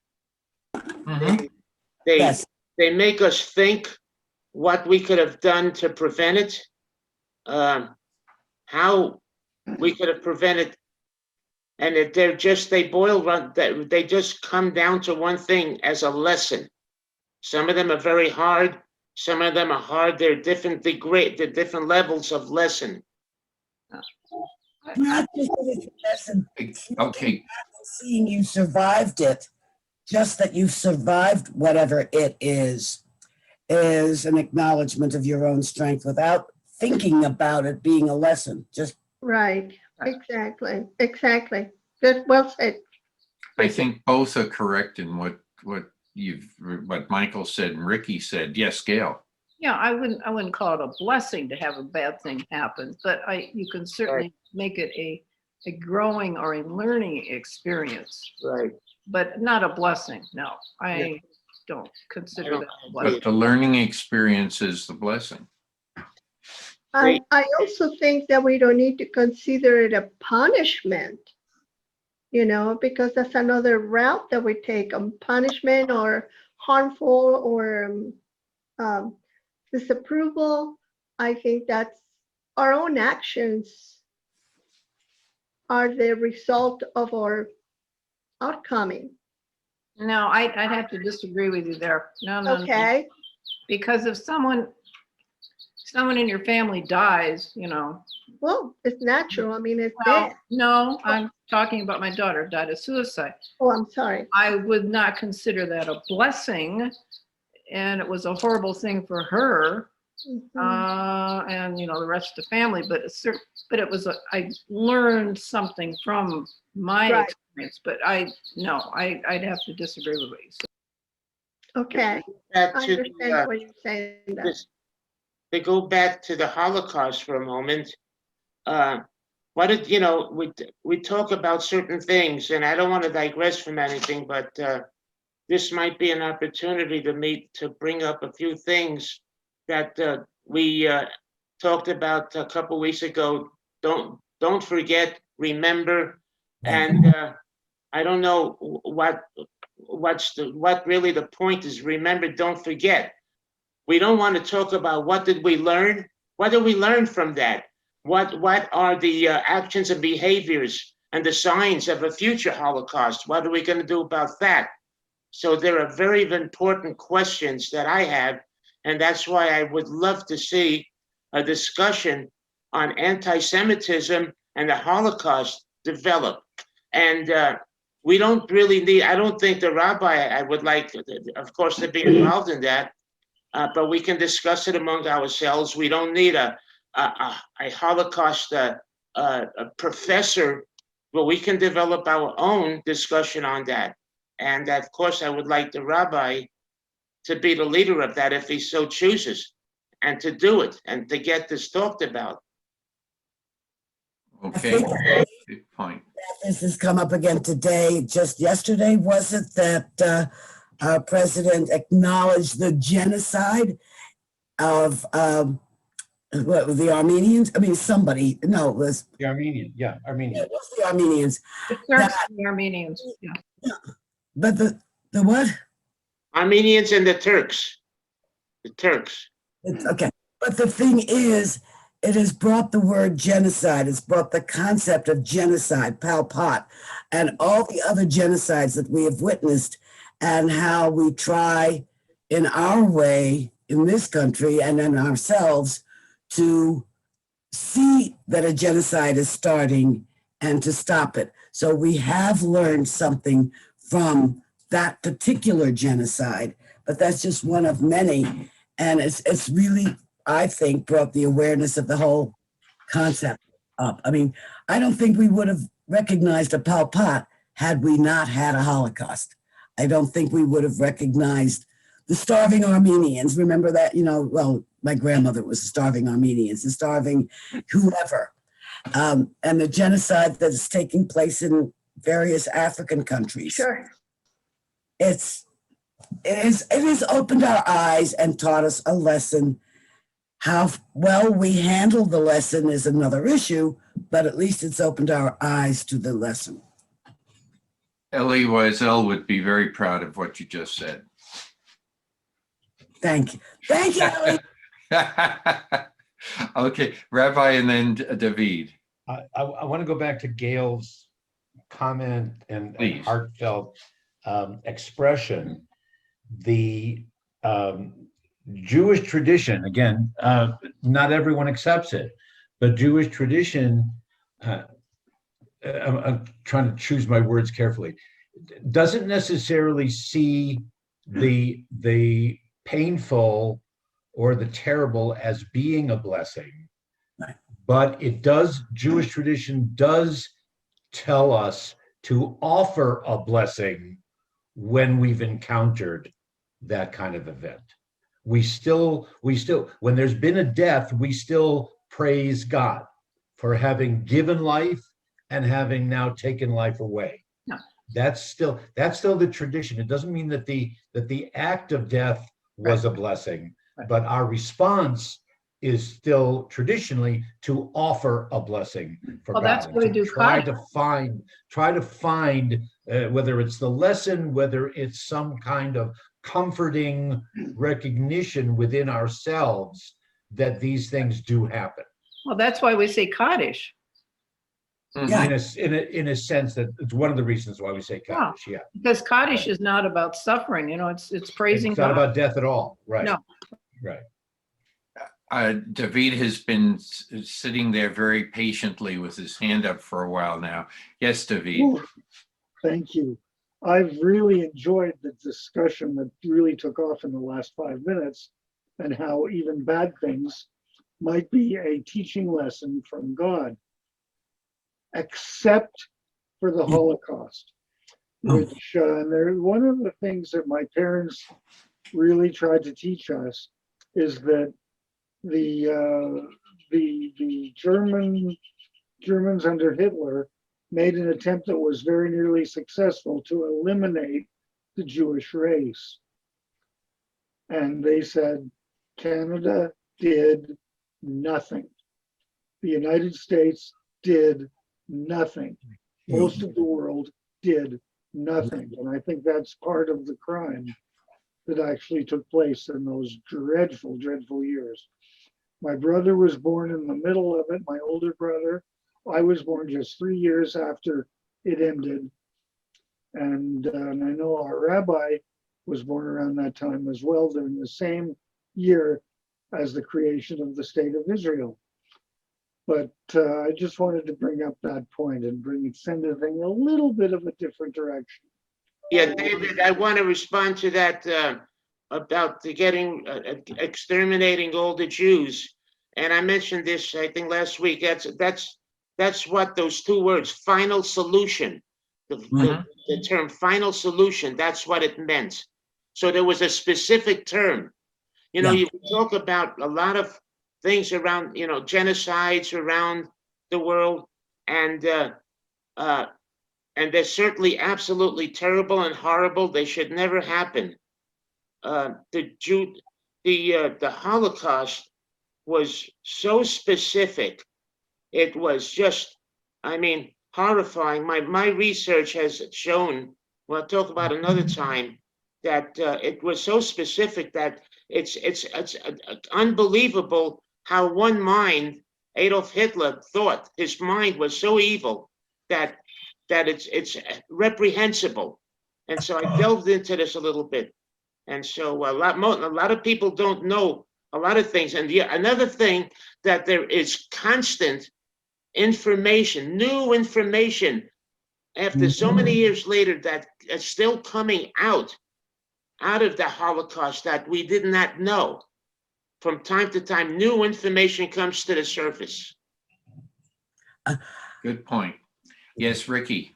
Mm-hmm. They make us think what we could have done to prevent it. how we could have prevented. And that they just come down to one thing as a lesson. Some of them are very hard. Some of them are hard. They're different they're different levels of lesson. Not just that it's a lesson, Okay, seeing you survived it, just that you've survived whatever it is an acknowledgement of your own strength without thinking about it being a lesson. Just Right, exactly, exactly. Good, well said. I think both are correct in what Michael said and Ricky said. Yes, Gail. Yeah, I wouldn't call it a blessing to have a bad thing happen, but you can certainly make it a growing or a learning experience. Right. But not a blessing. No, I don't consider that a blessing. But the learning experience is the blessing. I also think that we don't need to consider it a punishment, because that's another route that we take, punishment or harmful or disapproval. I think that's our own actions are the result of our outcoming. No, I'd have to disagree with you there. No. Okay. Because if someone in your family dies, Well, it's natural. I mean, it's well, dead. no, I'm talking about my daughter who died of suicide. Oh, I'm sorry. I would not consider that a blessing, and it was a horrible thing for her, and the rest of the family. But I learned something from my experience. But I'd have to disagree with what you said. Okay, I understand what you're saying. To go back to the Holocaust for a moment, we talk about certain things, and I don't want to digress from anything, but this might be an opportunity to bring up a few things that we talked about a couple weeks ago. Don't forget, remember, and I don't know what really the point is. Remember, don't forget. We don't want to talk about what did we learn? What did we learn from that? What are the actions and behaviors and the signs of a future Holocaust? What are we going to do about that? So there are very important questions that I have, and that's why I would love to see a discussion on anti-Semitism and the Holocaust develop. And we don't really need, I don't think the rabbi, I would like, of course, to be involved in that. But we can discuss it among ourselves. We don't need a Holocaust professor, but we can develop our own discussion on that. And of course, I would like the rabbi to be the leader of that if he so chooses, and to do it and to get this talked about. Okay, good point. This has come up again today. Just yesterday, was it that our president acknowledged the genocide of the Armenians? I mean, somebody, no, it was The Armenian, Armenian. it was the Armenians. The Turks and the Armenians. Yeah. But the what? Armenians and the Turks. The Turks. Okay. But the thing is, it has brought the word genocide, it's brought the concept of genocide, Pol Pot, and all the other genocides that we have witnessed, and how we try in our way in this country and in ourselves to see that a genocide is starting and to stop it. So we have learned something from that particular genocide, but that's just one of many. And it's really, I think, brought the awareness of the whole concept up. I mean, I don't think we would have recognized a Pol Pot had we not had a Holocaust. I don't think we would have recognized the starving Armenians. Remember that, well, my grandmother was starving Armenians, the starving whoever. And the genocide that is taking place in various African countries. Sure. It has opened our eyes and taught us a lesson. How well we handle the lesson is another issue, but at least it's opened our eyes to the lesson. Elie Wiesel would be very proud of what you just said. Thank you. Thank you, Elie. Okay, Rabbi, and then David. I want to go back to Gail's comment and Please. heartfelt expression. The Jewish tradition, again, not everyone accepts it, but Jewish tradition, I'm trying to choose my words carefully, doesn't necessarily see the painful or the terrible as being a blessing. Right. But it does, Jewish tradition does tell us to offer a blessing when we've encountered that kind of event. We still, when there's been a death, we still praise God for having given life and having now taken life away. No. That's still the tradition. It doesn't mean that the act of death was a blessing, but our response is still traditionally to offer a blessing for Well, God. that's what we do. Try to find whether it's the lesson, whether it's some kind of comforting recognition within ourselves that these things do happen. Well, that's why we say Kaddish. Yeah. In a sense, that it's one of the reasons why we say Kaddish. Yeah, Because Kaddish is not about suffering, it's praising it's not God. about death at all. Right. No. Right. David has been sitting there very patiently with his hand up for a while now. Yes, David. Ooh, thank you. I've really enjoyed the discussion that really took off in the last 5 minutes, and how even bad things might be a teaching lesson from God, except for the Holocaust, which one of the things that my parents really tried to teach us is that the Germans under Hitler made an attempt that was very nearly successful to eliminate the Jewish race. And they said Canada did nothing. The United States did nothing. Most of the world did nothing. And I think that's part of the crime that actually took place in those dreadful, dreadful years. My brother was born in the middle of it, my older brother. I was born just 3 years after it ended. And I know our rabbi was born around that time as well, during the same year as the creation of the state of Israel. But I just wanted to bring up that point and send the thing a little bit of a different direction. Yeah, David, I want to respond to that about the exterminating all the Jews. And I mentioned this, I think, last week. That's what those two words, final solution, the term final solution, that's what it meant. So there was a specific term. You talk about a lot of things around, genocides around the world, and they're certainly absolutely terrible and horrible. They should never happen. The Holocaust was so specific. It was just, horrifying. My research has shown, we'll talk about another time, that it was so specific that it's unbelievable how one mind, Adolf Hitler, thought. His mind was so evil that it's reprehensible. And so I delved into this a little bit. And so a lot of people don't know a lot of things. And another thing, that there is constant information, new information, after so many years later, that is still coming out of the Holocaust that we did not know. From time to time, new information comes to the surface. Good point. Yes, Ricky.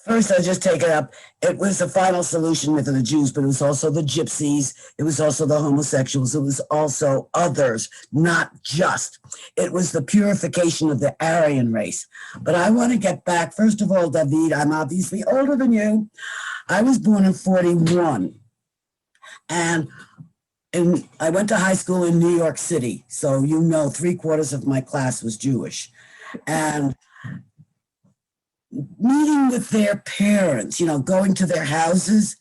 First, I'll just take it up. It was the final solution with the Jews, but it was also the gypsies. It was also the homosexuals. It was also others, not just. It was the purification of the Aryan race. But I want to get back. First of all, David, I'm obviously older than you. I was born in 41. And I went to high school in New York City. So, 3/4 of my class was Jewish. And meeting with their parents, going to their houses,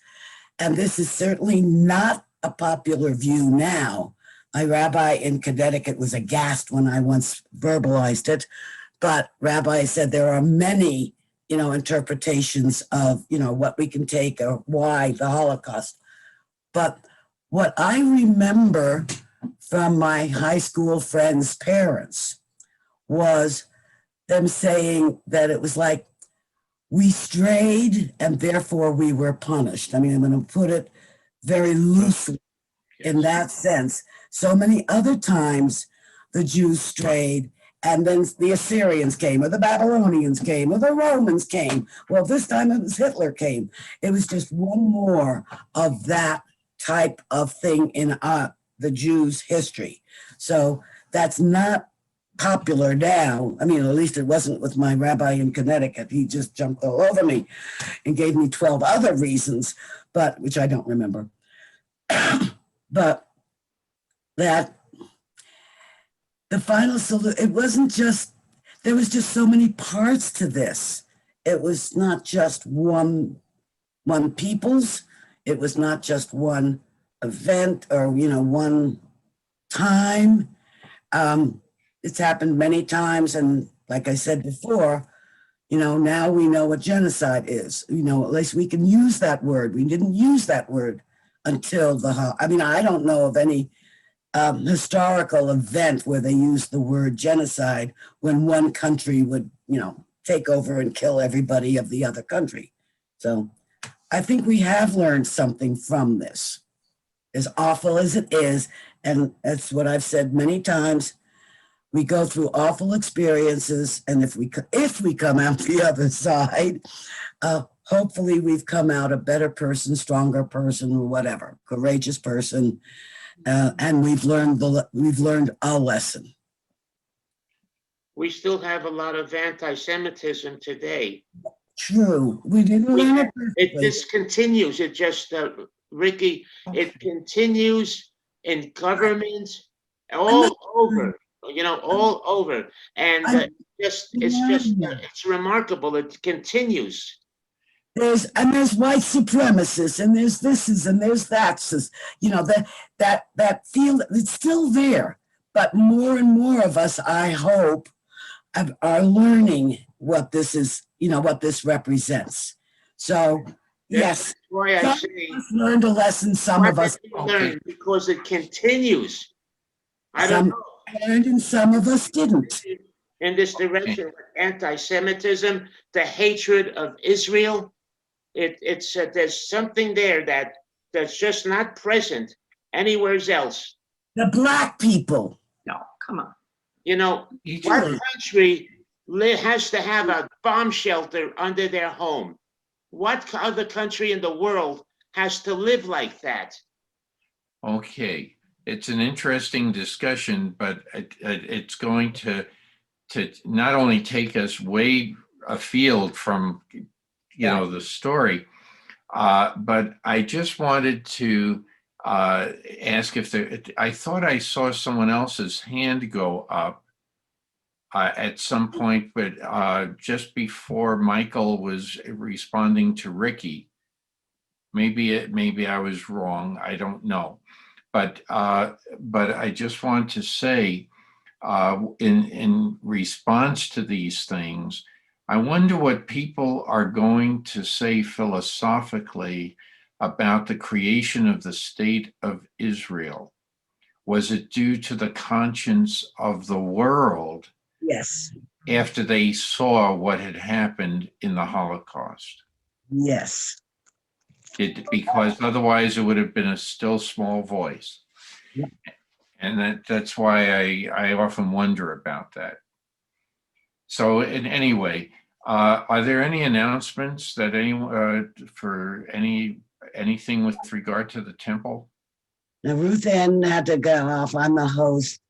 and this is certainly not a popular view now, My rabbi in Connecticut was aghast when I once verbalized it, but Rabbi said there are many, interpretations of, what we can take or why the Holocaust. But what I remember from my high school friends' parents was them saying that it was like we strayed and therefore we were punished. I mean, I'm going to put it very loosely in that sense. So many other times the Jews strayed, and then the Assyrians came, or the Babylonians came, or the Romans came. Well, this time it was Hitler came. It was just one more of that type of thing in the Jews' history. So that's not popular now. I mean, at least it wasn't with my rabbi in Connecticut. He just jumped all over me and gave me 12 other reasons, but which I don't remember. But that the final solution, it wasn't just, there was just so many parts to this. It was not just one people's, it was not just one event or, one time. It's happened many times. And like I said before, now we know what genocide is. At least we can use that word. We didn't use that word until I don't know of any historical event where they used the word genocide when one country would, take over and kill everybody of the other country. So I think we have learned something from this, as awful as it is. And that's what I've said many times. We go through awful experiences, and if we come out the other side, hopefully we've come out a better person, stronger person, whatever, courageous person, and we've learned a lesson. We still have a lot of anti-Semitism today. True, we didn't learn it perfectly. This continues. It just, Ricky, it continues in government all over. All over, and it's remarkable. It continues. There's white supremacists, and there's thises, and there's that's. That feel it's still there, but more and more of us, I hope, are learning what this is. What this represents. So yes, that's why I say learned a lesson. Some of us learned because it continues. I don't know. Learned and some of us didn't. In this direction, anti-Semitism, the hatred of Israel, it's there's something there that's just not present anywhere else. The black people. No, come on. What country has to have a bomb shelter under their home? What other country in the world has to live like that? Okay. It's an interesting discussion, but it's going to not only take us way afield from, the story, but I just wanted to ask if I thought I saw someone else's hand go up at some point, but just before Michael was responding to Ricky. Maybe I was wrong. I don't know. But I just want to say, in response to these things, I wonder what people are going to say philosophically about the creation of the state of Israel. Was it due to the conscience of the world? Yes. After they saw what had happened in the Holocaust? Yes. Because otherwise it would have been a still small voice. Yeah. And that's why I often wonder about that. So anyway, are there any announcements that for anything with regard to the temple? Now Ruth Ann had to go off. I'm the host.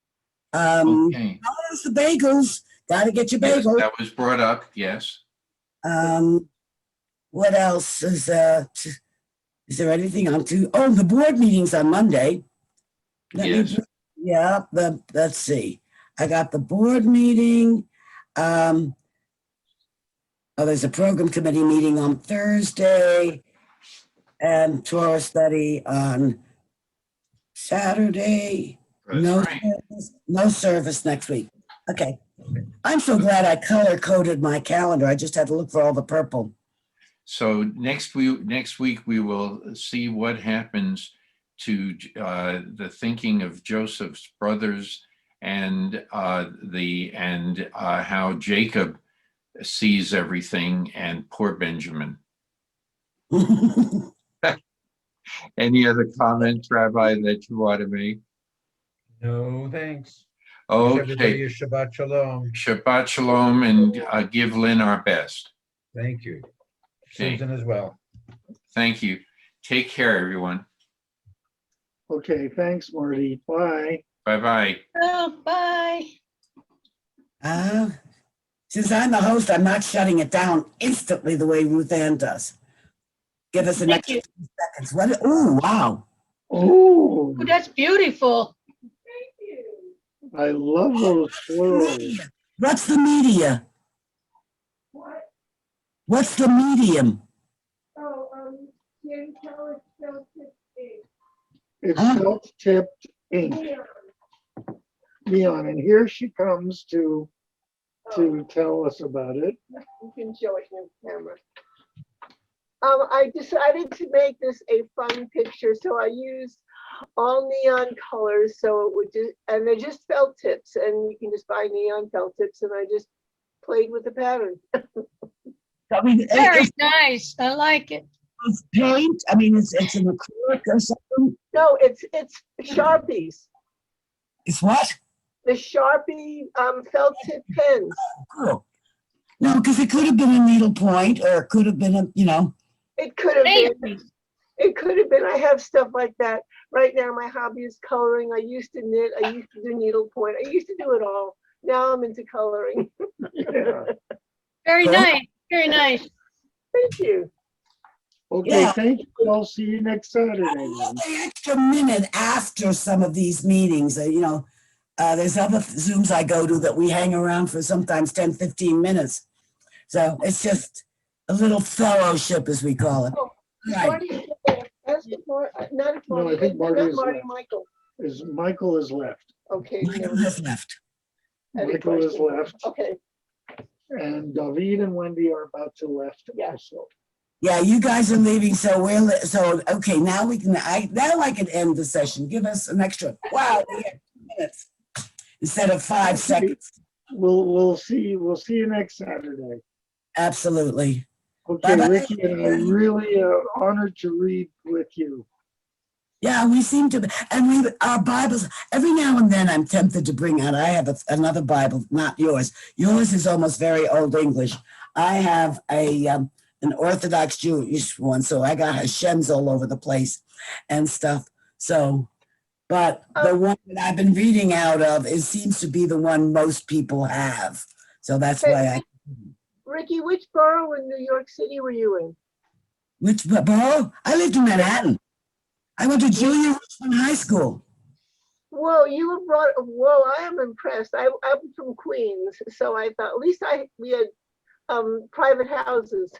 Okay. Oh, the bagels. Got to get your Yes, bagels. that was brought up. Yes. What else is there anything on to? Oh, the board meeting's on Monday. Yes. Let's see. I got the board meeting. There's a program committee meeting on Thursday and Torah study on Saturday. That's No, right. no service next week. Okay. I'm so glad I color coded my calendar. I just had to look for all the purple. So next week we will see what happens to the thinking of Joseph's brothers and how Jacob sees everything, and poor Benjamin. Any other comments, Rabbi, that you want to make? No, thanks. Wish Okay. everybody a Shabbat Shalom. Shabbat Shalom, and give Lynn our best. Thank you. Okay. Susan as well. Thank you. Take care, everyone. Okay, thanks, Marty. Bye. Bye-bye. Oh, bye. Since I'm the host, I'm not shutting it down instantly the way Ruth Ann does. Give us an Thank extra you. 2 seconds. What? Oh, wow. Oh, Oh, that's beautiful. I love those florals. What's the media? What's the medium? It's Huh? felt-tipped ink. Neon, and here she comes to tell us about it. You can show it in the camera. I decided to make this a fun picture, so I used all neon colors. So it would just, and they're just felt tips, and you can just buy neon felt tips, and I just played with the pattern. I mean, Very nice. I like it. it's paint. I mean, it's an acrylic or something. No, it's Sharpies. It's what? The Sharpie felt tip pens. Cool. No, because it could have been a needlepoint, or it could have been a, It could have been. Maybe. It could have been. I have stuff like that. Right now, my hobby is coloring. I used to knit. I used to do needlepoint. I used to do it all. Now I'm into coloring. Yeah. Very Cool. nice. Very nice. Thank you. Okay, Yeah. thank you. I'll see you next Saturday. I then. love the extra minute after some of these meetings. There's other Zooms I go to that we hang around for sometimes 10, 15 minutes. So it's just a little fellowship, as we call it. Oh, Right. Marty, ask not if No, Marty, I think not Marty is Marty, left. Michael. Michael is left. Okay. Michael has left. Any Michael is question? left, Okay. and David and Wendy are about to left Yeah. also. Yeah, you guys are leaving, so okay. Now I can end the session. Give us an extra. Wow, we have 2 minutes instead of 5 seconds. We'll see you next Saturday. Absolutely. Okay, Bye-bye. Ricky, and I'm really honored to read with you. Yeah, we seem to, and our Bibles, every now and then I'm tempted to bring out, I have another Bible, not yours. Yours is almost very Old English. I have an Orthodox Jewish one, so I got Hashem's all over the place and stuff. So, but the one that I've been reading out of, it seems to be the one most people have. So that's why Ricky, which borough in New York City were you in? which borough? I lived in Manhattan. I went to Julia Richmond High School. Whoa, you were brought. Whoa, I am impressed. I'm from Queens, so I thought at least we had private houses.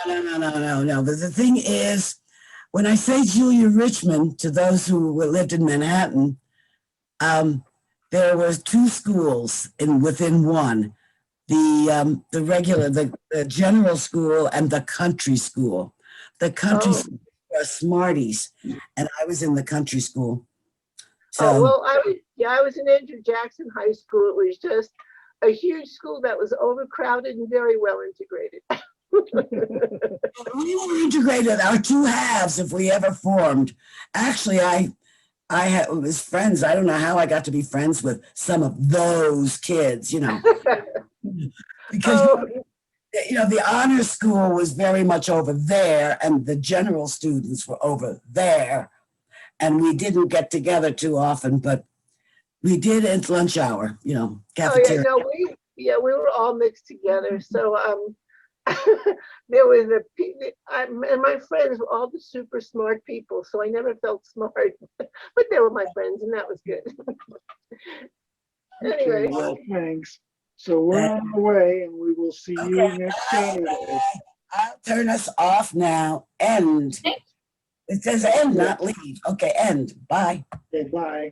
No. The thing is, when I say Julia Richmond to those who lived in Manhattan, there were 2 schools within one. The regular, the general school and the country school. The country school were Smarties, and I was in the country school. So, well, I was in Andrew Jackson High School. It was just a huge school that was overcrowded and very well integrated. we were integrated, our 2 halves, if we ever formed. Actually, I was friends. I don't know how I got to be friends with some of those kids, because the honor school was very much over there, and the general students were over there, and we didn't get together too often, but we did at lunch hour, cafeteria. We were all mixed together. So there was and my friends were all the super smart people, so I never felt smart, but they were my friends, and that was good. Anyway. Okay, well, thanks. So we're on the way, and we will see you next Saturday. I'll turn us off now. End. It says end, not leave. Okay, end. Bye. Okay, bye.